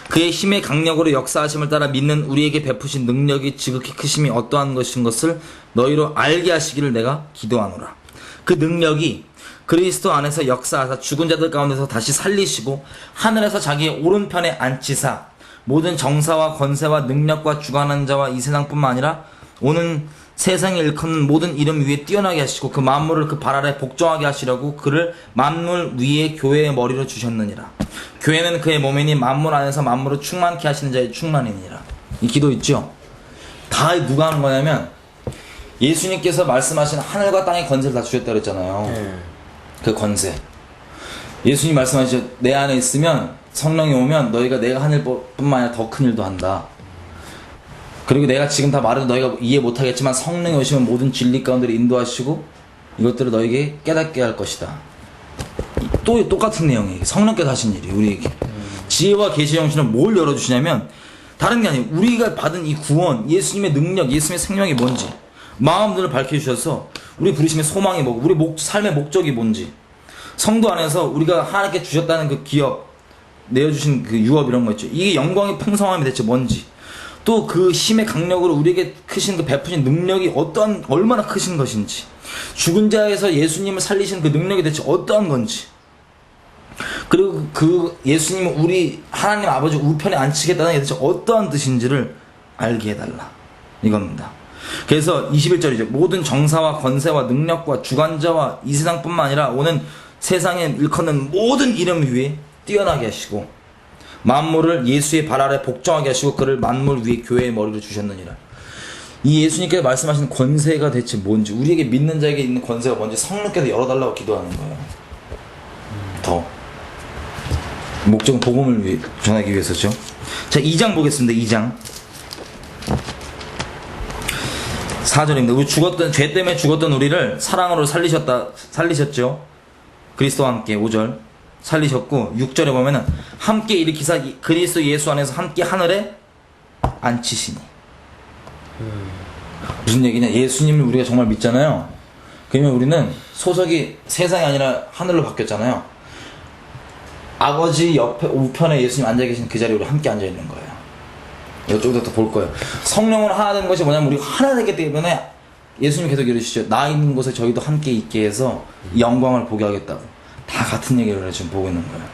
그의 힘의 강력으로 역사하심을 따라 믿는 우리에게 베푸신 능력이 지극히 크심이 어떠한 것인 것을 너희로 알게 하시기를 내가 기도하노라. 그 능력이 그리스도 안에서 역사하사 죽은 자들 가운데서 다시 살리시고 하늘에서 자기의 오른편에 앉히사 모든 정사와 권세와 능력과 주관하는 자와 이 세상뿐만 아니라 오는 세상에 일컫는 모든 이름 위에 뛰어나게 하시고 그 만물을 그 발 아래 복종하게 하시려고 그를 만물 위에 교회의 머리로 주셨느니라. 교회는 그의 몸이니 만물 안에서 만물을 충만케 하시는 자의 충만이니라. 이 기도 있죠? 다 누가 하는 거냐면 예수님께서 말씀하신 하늘과 땅의 권세를 다 주셨다고 그랬잖아요. 그 권세. 예수님 말씀하시죠. 내 안에 있으면 성령이 오면 너희가 내가 한 일뿐만 아니라 더 큰 일도 한다. 그리고 내가 지금 다 말해도 너희가 이해 못하겠지만 성령이 오시면 모든 진리 가운데를 인도하시고 이것들을 너희에게 깨닫게 할 것이다. 또 똑같은 내용이에요. 성령께서 하신 일이 우리에게. 지혜와 계시 정신은 뭘 열어주시냐면 다른 게 아니에요. 우리가 받은 이 구원, 예수님의 능력, 예수님의 생명이 뭔지 마음들을 밝혀주셔서 우리 부르심의 소망이 뭐고 우리 삶의 목적이 뭔지 성도 안에서 우리가 하나님께 주셨다는 그 기업 내어주신 그 유업 이런 거 있죠. 이게 영광의 풍성함이 대체 뭔지 또 그 힘의 강력으로 우리에게 크신 그 베푸신 능력이 얼마나 크신 것인지 죽은 자에서 예수님을 살리신 그 능력이 대체 어떠한 건지 그리고 그 예수님은 우리 하나님 아버지 우편에 앉히겠다는 게 대체 어떠한 뜻인지를 알게 해달라 이겁니다. 그래서 21절이죠. 모든 정사와 권세와 능력과 주관자와 이 세상뿐만 아니라 오는 세상에 일컫는 모든 이름 위에 뛰어나게 하시고 만물을 예수의 발 아래 복종하게 하시고 그를 만물 위에 교회의 머리로 주셨느니라. 이 예수님께서 말씀하시는 권세가 대체 뭔지 우리에게 믿는 자에게 있는 권세가 뭔지 성령께서 열어달라고 기도하는 거예요. 더 목적은 복음을 전하기 위해서죠. 자, 2장 보겠습니다. 2장 4절입니다. 우리 죽었던, 죄 때문에 죽었던 우리를 사랑으로 살리셨죠. 그리스도와 함께. 5절 살리셨고, 6절에 보면은 함께 일으키사 그리스도 예수 안에서 함께 하늘에 앉히시니. 무슨 얘기냐? 예수님을 우리가 정말 믿잖아요. 그러면 우리는 소속이 세상이 아니라 하늘로 바뀌었잖아요. 아버지 옆에 우편에 예수님 앉아 계신 그 자리에 우리 함께 앉아 있는 거예요. 이쪽부터 또 볼 거예요. 성령으로 하나 되는 것이 뭐냐면 우리가 하나 되기 때문에 예수님 계속 이러시죠. 나 있는 곳에 저희도 함께 있게 해서 영광을 보게 하겠다고. 다 같은 얘기를 지금 보고 있는 거예요.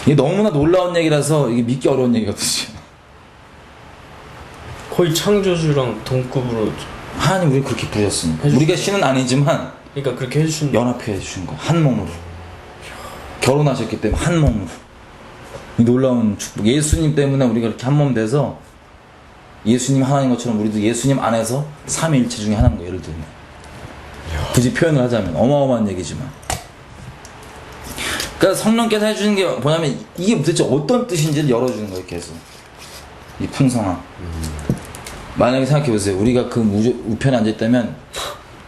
이게 너무나 놀라운 얘기라서 이게 믿기 어려운 얘기거든요. 거의 창조주랑 동급으로. 하나님 우리 그렇게 부르셨습니다. 우리가 신은 아니지만 그러니까 그렇게 해주신. 연합해 주신 거. 한 몸으로. 결혼하셨기 때문에 한 몸으로. 이 놀라운 축복. 예수님 때문에 우리가 이렇게 한 몸 돼서 예수님 하나인 것처럼 우리도 예수님 안에서 삼위일체 중에 하나인 거예요. 예를 들면 굳이 표현을 하자면 어마어마한 얘기지만, 그러니까 성령께서 해주는 게 뭐냐면 이게 도대체 어떤 뜻인지를 열어주는 거예요. 계속 이 풍성함. 만약에 생각해보세요. 우리가 그 우편에 앉아있다면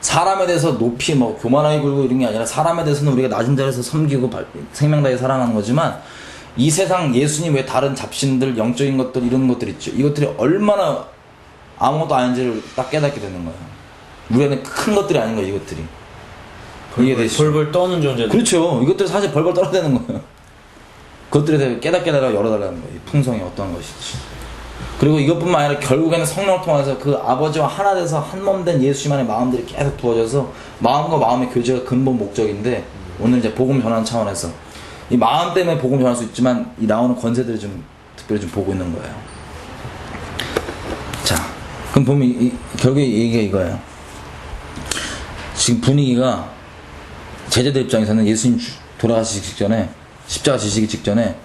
사람에 대해서 높이 뭐 교만하게 굴고 이런 게 아니라 사람에 대해서는 우리가 낮은 자리에서 섬기고 생명 다해 사랑하는 거지만, 이 세상 예수님 외 다른 잡신들, 영적인 것들, 이런 것들 있죠. 이것들이 얼마나 아무것도 아닌지를 딱 깨닫게 되는 거예요. 우리는 큰 것들이 아닌 거예요. 이것들이 벌벌 떠는 존재들. 그렇죠. 이것들이 사실 벌벌 떨어야 되는 거예요. 그것들에 대해 깨닫게 달라고 열어달라는 거예요. 이 풍성이 어떤 것인지. 그리고 이것뿐만 아니라 결국에는 성령을 통해서 그 아버지와 하나 돼서 한 몸 된 예수님만의 마음들이 계속 부어져서 마음과 마음의 교제가 근본 목적인데, 오늘 이제 복음 전하는 차원에서 이 마음 때문에 복음 전할 수 있지만 이 나오는 권세들을 좀 특별히 좀 보고 있는 거예요. 자, 그럼 보면 결국에 얘기가 이거예요. 지금 분위기가 제자들 입장에서는 예수님 돌아가시기 직전에, 십자가 지시기 직전에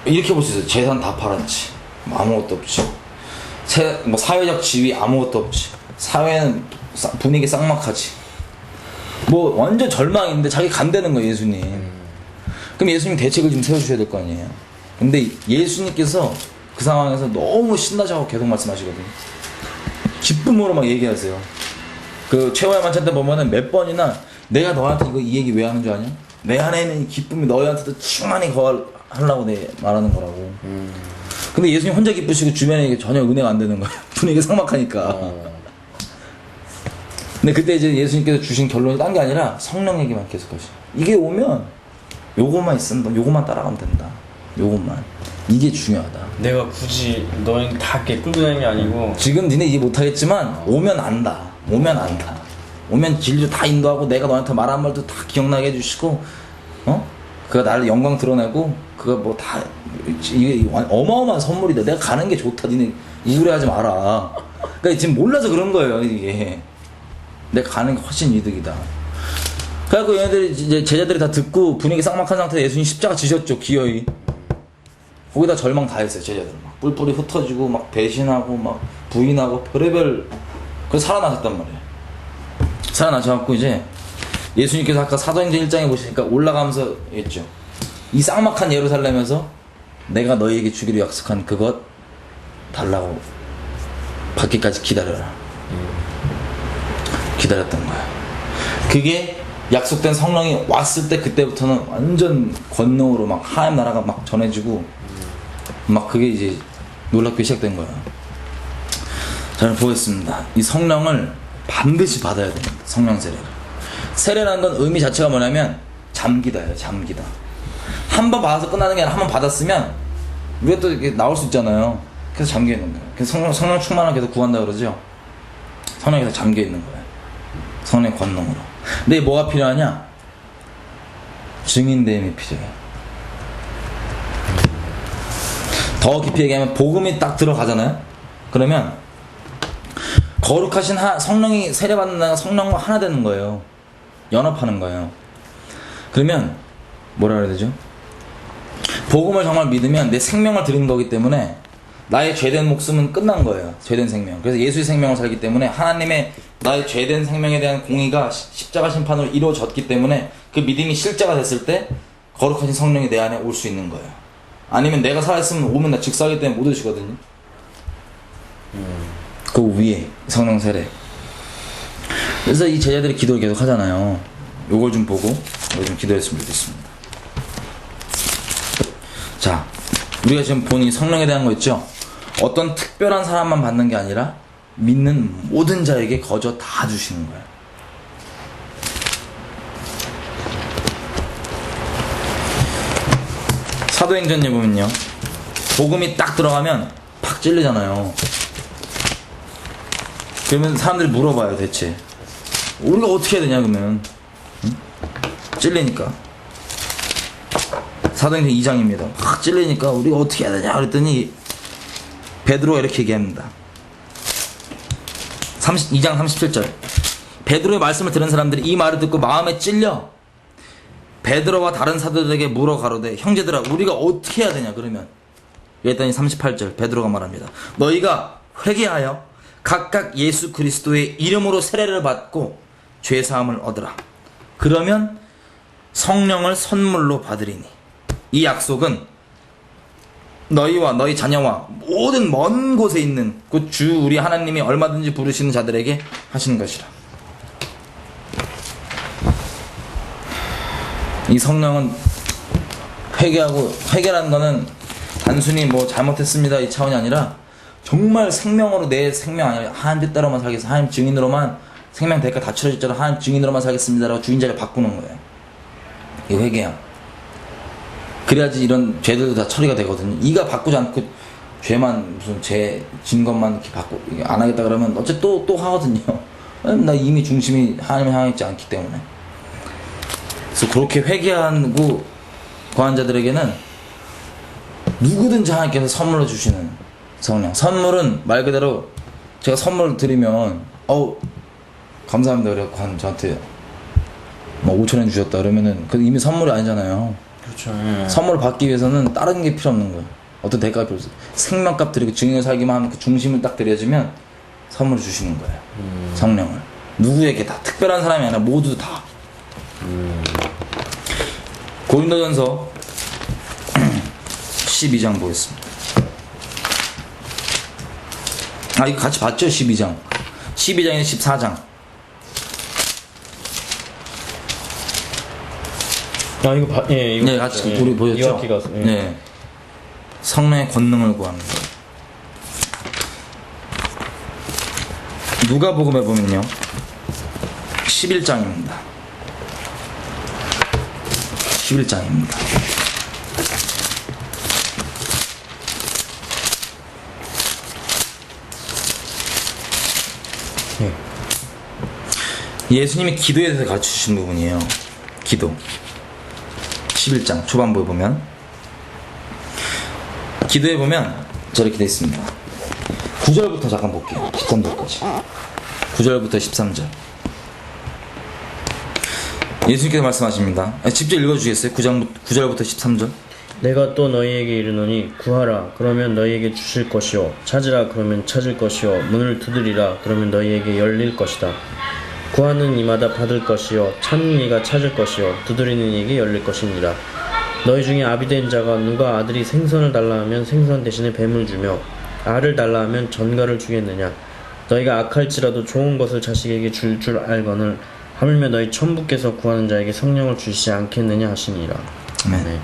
이렇게 볼 수 있어요. 재산 다 팔았지, 아무것도 없지, 뭐 사회적 지위 아무것도 없지, 사회는 분위기 쌍막하지, 뭐 완전 절망인데 자기 간다는 거예요. 예수님. 그럼 예수님 대책을 좀 세워주셔야 될 거 아니에요. 근데 예수님께서 그 상황에서 너무 신나자고 계속 말씀하시거든요. 기쁨으로 막 얘기하세요. 그 최후의 만찬 때 보면은 몇 번이나 내가 너한테 이 얘기 왜 하는 줄 아냐? 내 안에 있는 이 기쁨이 너희한테도 충만히 거하려고 내 말하는 거라고. 근데 예수님 혼자 기쁘시고 주변에 전혀 은혜가 안 되는 거예요. 분위기가 삭막하니까. 근데 그때 이제 예수님께서 주신 결론이 딴 게 아니라 성령 얘기만 계속 하시. 이게 오면 요것만 있으면 너 요것만 따라가면 된다. 요것만. 이게 중요하다. 내가 굳이 너희는 다 이렇게 끌고 다니는 게 아니고. 지금 니네 이해 못하겠지만 오면 안다. 오면 안다. 오면 진리도 다 인도하고 내가 너한테 말한 말도 다 기억나게 해주시고, 그가 나를 영광 드러내고, 그가 뭐 다 이게 어마어마한 선물이다. 내가 가는 게 좋다. 니네 우울해하지 마라. 그러니까 지금 몰라서 그런 거예요. 이게 내가 가는 게 훨씬 이득이다. 그래갖고 얘네들이 이제 제자들이 다 듣고 분위기 쌍막한 상태에서 예수님 십자가 지셨죠. 기어이. 거기다 절망 다 했어요. 제자들 막 뿔뿔이 흩어지고 막 배신하고 막 부인하고 별의별. 그래서 살아나셨단 말이에요. 살아나셔갖고 이제 예수님께서 아까 사도행전 1장에 보시니까 올라가면서 했죠. 이 쌍막한 예루살렘에서 내가 너희에게 주기로 약속한 그것 달라고 받기까지 기다려라. 기다렸던 거야. 그게 약속된 성령이 왔을 때 그때부터는 완전 권능으로 막 하나님 나라가 막 전해지고 막 그게 이제 놀랍게 시작된 거야. 자, 보겠습니다. 이 성령을 반드시 받아야 됩니다. 성령 세례를. 세례라는 건 의미 자체가 뭐냐면 잠기다예요. 잠기다. 한 번 받아서 끝나는 게 아니라 한 번 받았으면 우리가 또 이렇게 나올 수 있잖아요. 그래서 잠겨 있는 거예요. 그래서 성령 충만을 계속 구한다 그러죠. 성령이 계속 잠겨 있는 거예요. 성령의 권능으로. 근데 뭐가 필요하냐? 증인됨이 필요해요. 더 깊이 얘기하면 복음이 딱 들어가잖아요. 그러면 거룩하신 성령이 세례받는 성령과 하나 되는 거예요. 연합하는 거예요. 그러면 뭐라 그래야 되죠? 복음을 정말 믿으면 내 생명을 드리는 거기 때문에 나의 죄된 목숨은 끝난 거예요. 죄된 생명. 그래서 예수의 생명을 살기 때문에 하나님의 나의 죄된 생명에 대한 공의가 십자가 심판으로 이루어졌기 때문에 그 믿음이 실제가 됐을 때 거룩하신 성령이 내 안에 올 수 있는 거예요. 아니면 내가 살아있으면 오면 나 직사하기 때문에 못 오시거든요. 그 위에 성령 세례. 그래서 이 제자들이 기도를 계속 하잖아요. 요걸 좀 보고 우리 좀 기도했으면 좋겠습니다. 자, 우리가 지금 본 이 성령에 대한 거 있죠? 어떤 특별한 사람만 받는 게 아니라 믿는 모든 자에게 거저 다 주시는 거예요. 사도행전에 보면요, 복음이 딱 들어가면 팍 찔리잖아요. 그러면 사람들이 물어봐요. 대체 우리가 어떻게 해야 되냐 그러면. 응? 찔리니까. 사도행전 2장입니다. 확 찔리니까 우리가 어떻게 해야 되냐 그랬더니 베드로가 이렇게 얘기합니다. 2장 37절. 베드로의 말씀을 들은 사람들이 이 말을 듣고 마음에 찔려 베드로와 다른 사도들에게 물어 가로되 형제들아 우리가 어떻게 해야 되냐 그러면. 그랬더니 38절 베드로가 말합니다. 너희가 회개하여 각각 예수 그리스도의 이름으로 세례를 받고 죄사함을 얻으라. 그러면 성령을 선물로 받으리니 이 약속은 너희와 너희 자녀와 모든 먼 곳에 있는 그 주 우리 하나님이 얼마든지 부르시는 자들에게 하시는 것이라. 이 성령은 회개라는 거는 단순히 뭐 잘못했습니다 이 차원이 아니라 정말 생명으로 내 생명 아니라 하나님 뜻대로만 살겠습니다. 하나님 증인으로만 생명 대가 다 치러졌잖아. 하나님 증인으로만 살겠습니다라고 주인자를 바꾸는 거예요. 이 회개야. 그래야지 이런 죄들도 다 처리가 되거든요. 이가 바꾸지 않고 죄만 무슨 죄 진 것만 이렇게 안 하겠다 그러면 어째 또 하거든요. 나 이미 중심이 하나님을 향해 있지 않기 때문에. 그래서 그렇게 회개하고 거한 자들에게는 누구든지 하나님께서 선물로 주시는 성령. 선물은 말 그대로 제가 선물 드리면 감사합니다 그래갖고 저한테 뭐 5,000원 주셨다 그러면은 그 이미 선물이 아니잖아요. 그렇죠. 선물을 받기 위해서는 다른 게 필요 없는 거예요. 어떤 대가가 필요 없어요. 생명값 드리고 증인을 살기만 하면 그 중심을 딱 드려주면 선물을 주시는 거예요. 성령을. 누구에게 다 특별한 사람이 아니라 모두 다. 고린도전서 12장 보겠습니다. 이거 같이 봤죠? 12장 12장에 14장. 이거 이거 네, 같이 우리 보였죠? 네. 성령의 권능을 구하는 거예요. 누가복음에 보면요 11장입니다. 11장입니다. 예수님이 기도에 대해서 가르쳐주신 부분이에요. 기도 11장 초반부에 보면 기도에 보면 저렇게 되어 있습니다. 9절부터 잠깐 볼게요. 13절까지 9절부터 13절 예수님께서 말씀하십니다. 직접 읽어주시겠어요? 9절부터 13절. 내가 또 너희에게 이르노니 구하라 그러면 너희에게 주실 것이요 찾으라 그러면 찾을 것이요 문을 두드리라 그러면 너희에게 열릴 것이다. 구하는 이마다 받을 것이요 찾는 이가 찾을 것이요 두드리는 이에게 열릴 것입니다. 너희 중에 아비된 자가 누가 아들이 생선을 달라 하면 생선 대신에 뱀을 주며 알을 달라 하면 전갈을 주겠느냐. 너희가 악할지라도 좋은 것을 자식에게 줄 알거늘 하물며 너희 천부께서 구하는 자에게 성령을 주시지 않겠느냐 하시니라. 네.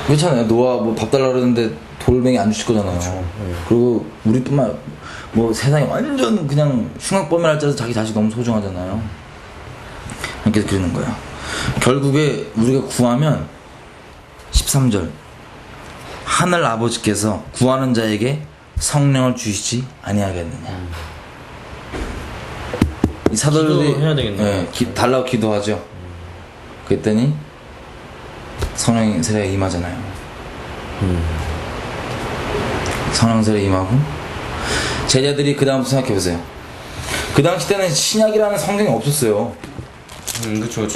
그렇잖아요. 노아 뭐 밥 달라 그러는데 돌멩이 안 주실 거잖아요. 그렇죠. 그리고 우리뿐만 뭐 세상에 완전 그냥 흉악범이랄 때도 자기 자식 너무 소중하잖아요. 이렇게 그러는 거야. 결국에 우리가 구하면 13절 하늘 아버지께서 구하는 자에게 성령을 주시지 아니하겠느냐. 이 사도들이 기도해야 되겠네. 달라고 기도하죠. 그랬더니 성령 세례가 임하잖아요. 성령 세례 임하고 제자들이 그 다음부터 생각해보세요. 그 당시 때는 신약이라는 성경이 없었어요. 그쵸.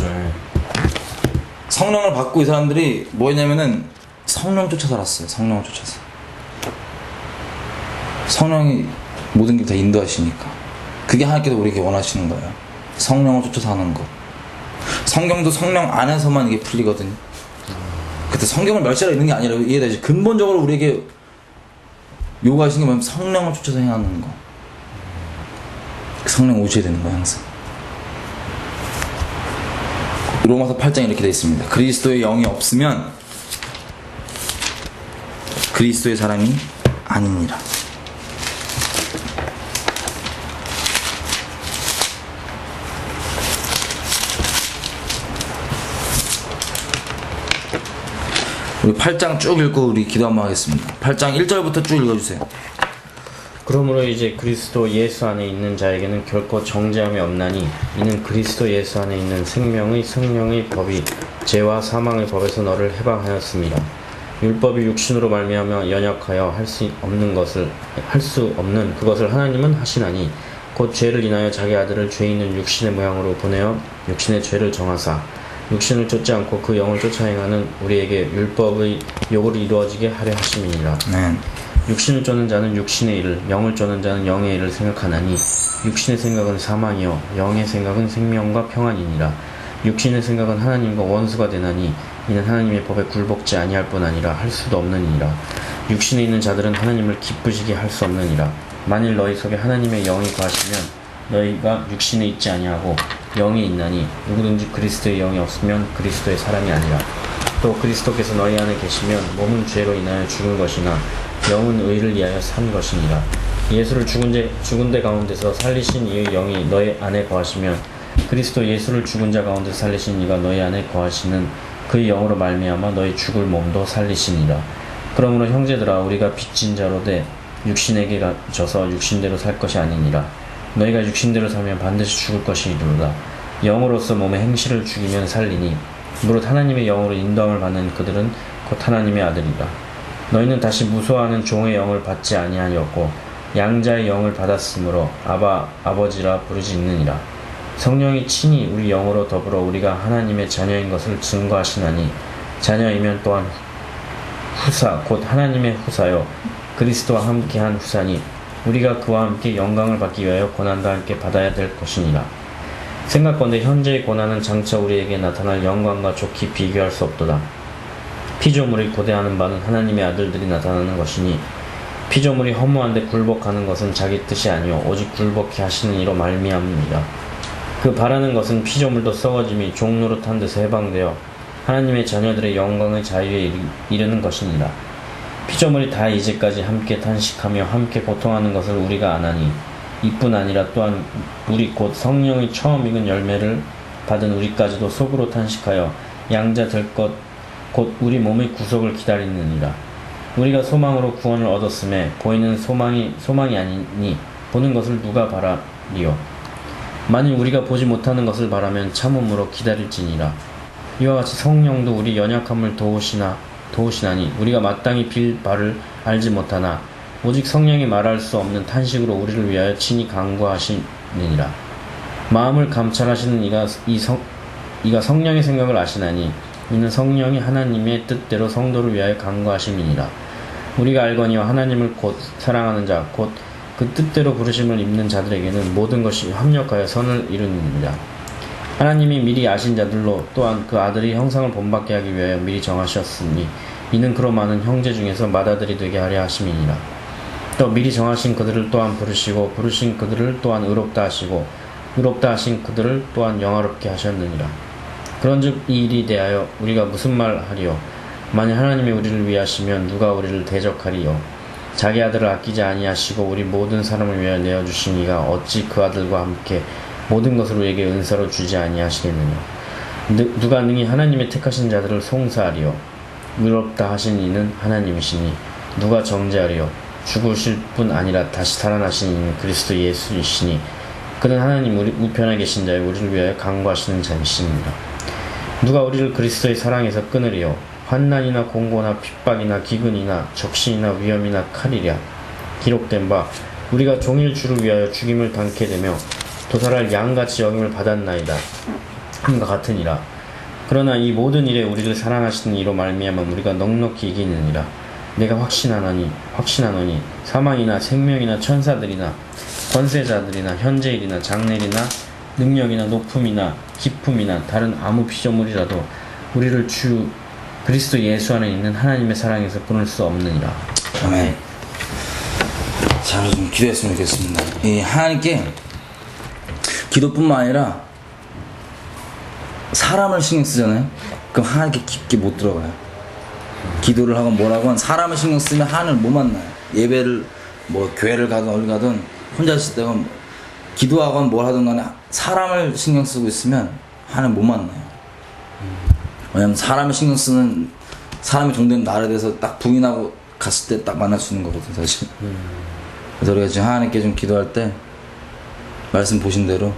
성령을 받고 이 사람들이 뭐였냐면은 성령 쫓아 살았어요. 성령을 쫓아서. 성령이 모든 길 다 인도하시니까. 그게 하나님께서 우리에게 원하시는 거예요. 성령을 쫓아서 하는 것. 성경도 성령 안에서만 이게 풀리거든요. 그때 성경을 멸시하러 있는 게 아니라 이해되지. 근본적으로 우리에게 요구하신 게 뭐냐면 성령을 쫓아서 행하는 거. 성령 오셔야 되는 거야 항상. 로마서 8장 이렇게 되어 있습니다. 그리스도의 영이 없으면 그리스도의 사람이 아닙니다. 우리 8장 쭉 읽고 우리 기도 한번 하겠습니다. 8장 1절부터 쭉 읽어주세요. 그러므로 이제 그리스도 예수 안에 있는 자에게는 결코 정죄함이 없나니 이는 그리스도 예수 안에 있는 생명의 성령의 법이 죄와 사망의 법에서 너를 해방하였습니다. 율법이 육신으로 말미암아 연약하여 할 수 없는 그것을 하나님은 하시나니 곧 죄를 인하여 자기 아들을 죄 있는 육신의 모양으로 보내어 육신의 죄를 정하사 육신을 쫓지 않고 그 영을 쫓아 행하는 우리에게 율법의 요구를 이루어지게 하려 하심이니라. 네. 육신을 쫓는 자는 육신의 일을, 영을 쫓는 자는 영의 일을 생각하나니 육신의 생각은 사망이요 영의 생각은 생명과 평안이니라. 육신의 생각은 하나님과 원수가 되나니 이는 하나님의 법에 굴복지 아니할 뿐 아니라 할 수도 없느니라. 육신에 있는 자들은 하나님을 기쁘시게 할 수 없느니라. 만일 너희 속에 하나님의 영이 거하시면 너희가 육신에 있지 아니하고 영이 있나니 누구든지 그리스도의 영이 없으면 그리스도의 사람이 아니라. 또 그리스도께서 너희 안에 계시면 몸은 죄로 인하여 죽은 것이나 영은 의를 위하여 산 것이니라. 예수를 죽은 데 가운데서 살리신 이의 영이 너희 안에 거하시면 그리스도 예수를 죽은 자 가운데서 살리신 이가 너희 안에 거하시는 그의 영으로 말미암아 너희 죽을 몸도 살리시니라. 그러므로 형제들아 우리가 빚진 자로 돼 육신에게 져서 육신대로 살 것이 아니니라. 너희가 육신대로 살면 반드시 죽을 것이니라. 영으로서 몸의 행실을 죽이면 살리니 무릇 하나님의 영으로 인도함을 받는 그들은 곧 하나님의 아들이라. 너희는 다시 무소하는 종의 영을 받지 아니하였고 양자의 영을 받았으므로 아바 아버지라 부르짖느니라. 성령이 친히 우리 영으로 더불어 우리가 하나님의 자녀인 것을 증거하시나니 자녀이면 또한 후사 곧 하나님의 후사요 그리스도와 함께한 후사니 우리가 그와 함께 영광을 받기 위하여 고난도 함께 받아야 될 것이니라. 생각건대 현재의 고난은 장차 우리에게 나타날 영광과 좋게 비교할 수 없도다. 피조물이 고대하는 바는 하나님의 아들들이 나타나는 것이니 피조물이 허무한데 굴복하는 것은 자기 뜻이 아니요 오직 굴복케 하시는 이로 말미암느니라. 그 바라는 것은 피조물도 썩어짐이 종노릇한 데서 해방되어 하나님의 자녀들의 영광의 자유에 이르는 것이니라. 피조물이 다 이제까지 함께 탄식하며 함께 고통하는 것을 우리가 아나니 이뿐 아니라 또한 우리 곧 성령이 처음 익은 열매를 받은 우리까지도 속으로 탄식하여 양자 될 것 곧 우리 몸의 구속을 기다리느니라. 우리가 소망으로 구원을 얻었음에 보이는 소망이 아니니 보는 것을 누가 바라리요. 만일 우리가 보지 못하는 것을 바라면 참음으로 기다릴지니라. 이와 같이 성령도 우리 연약함을 도우시나니 우리가 마땅히 빌 바를 알지 못하나 오직 성령이 말할 수 없는 탄식으로 우리를 위하여 친히 간구하시느니라. 마음을 감찰하시는 이가 성령의 생각을 아시나니 이는 성령이 하나님의 뜻대로 성도를 위하여 간구하심이니라. 우리가 알거니와 하나님을 곧 사랑하는 자 곧 그 뜻대로 부르심을 입는 자들에게는 모든 것이 합력하여 선을 이루느니라. 하나님이 미리 아신 자들로 또한 그 아들의 형상을 본받게 하기 위하여 미리 정하셨으니 이는 그로 많은 형제 중에서 맏아들이 되게 하려 하심이니라. 또 미리 정하신 그들을 또한 부르시고 부르신 그들을 또한 의롭다 하시고 의롭다 하신 그들을 또한 영화롭게 하셨느니라. 그런즉 이 일이 대하여 우리가 무슨 말 하리요? 만일 하나님이 우리를 위하시면 누가 우리를 대적하리요? 자기 아들을 아끼지 아니하시고 우리 모든 사람을 위하여 내어주신 이가 어찌 그 아들과 함께 모든 것을 우리에게 은사로 주지 아니하시겠느냐? 누가 능히 하나님의 택하신 자들을 송사하리요? 의롭다 하신 이는 하나님이시니 누가 정죄하리요? 죽으실 뿐 아니라 다시 살아나신 이는 그리스도 예수이시니 그는 하나님 우리 우편에 계신 자여 우리를 위하여 간구하시는 자이시니라. 누가 우리를 그리스도의 사랑에서 끊으리요? 환난이나 공고나 핍박이나 기근이나 적신이나 위험이나 칼이랴. 기록된 바 우리가 종일 주를 위하여 죽임을 당케 되며 도살할 양같이 여김을 받았나이다 함과 같으니라. 그러나 이 모든 일에 우리를 사랑하시는 이로 말미암아 우리가 넉넉히 이기느니라. 내가 확신하노니 사망이나 생명이나 천사들이나 권세자들이나 현재일이나 장래일이나 능력이나 높음이나 기품이나 다른 아무 피조물이라도 우리를 주 그리스도 예수 안에 있는 하나님의 사랑에서 끊을 수 없느니라. 아멘. 자, 좀 기도했으면 좋겠습니다. 이 하나님께 기도뿐만 아니라 사람을 신경 쓰잖아요. 그럼 하나님께 깊게 못 들어가요. 기도를 하건 뭐라건 사람을 신경 쓰면 하나님을 못 만나요. 예배를 뭐 교회를 가든 어디 가든 혼자 있을 때건 기도하건 뭘 하든 간에 사람을 신경 쓰고 있으면 하나님 못 만나요. 왜냐면 사람을 신경 쓰는 사람이 종되는 나라에 대해서 딱 부인하고 갔을 때 딱 만날 수 있는 거거든 사실. 그래서 우리가 지금 하나님께 좀 기도할 때 말씀 보신 대로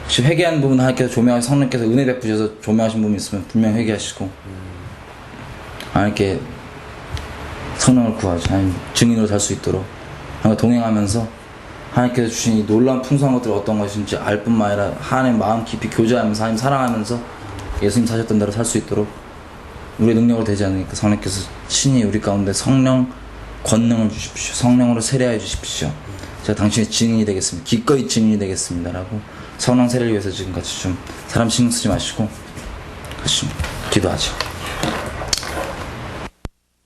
혹시 회개한 부분 하나님께서 조명하시 성령께서 은혜 베푸셔서 조명하신 부분 있으면 분명 회개하시고 하나님께 성령을 구하죠. 하나님 증인으로 살 수 있도록 하나님과 동행하면서 하나님께서 주신 이 놀라운 풍성한 것들이 어떤 것인지 알 뿐만 아니라 하나님 마음 깊이 교제하면서 하나님 사랑하면서 예수님 사셨던 대로 살 수 있도록 우리의 능력으로 되지 않으니까 성령께서 친히 우리 가운데 성령 권능을 주십시오. 성령으로 세례하여 주십시오. 제가 당신의 증인이 되겠습니다. 기꺼이 증인이 되겠습니다. 라고 성령 세례를 위해서 지금같이 좀 사람 신경 쓰지 마시고 같이 좀 기도하죠.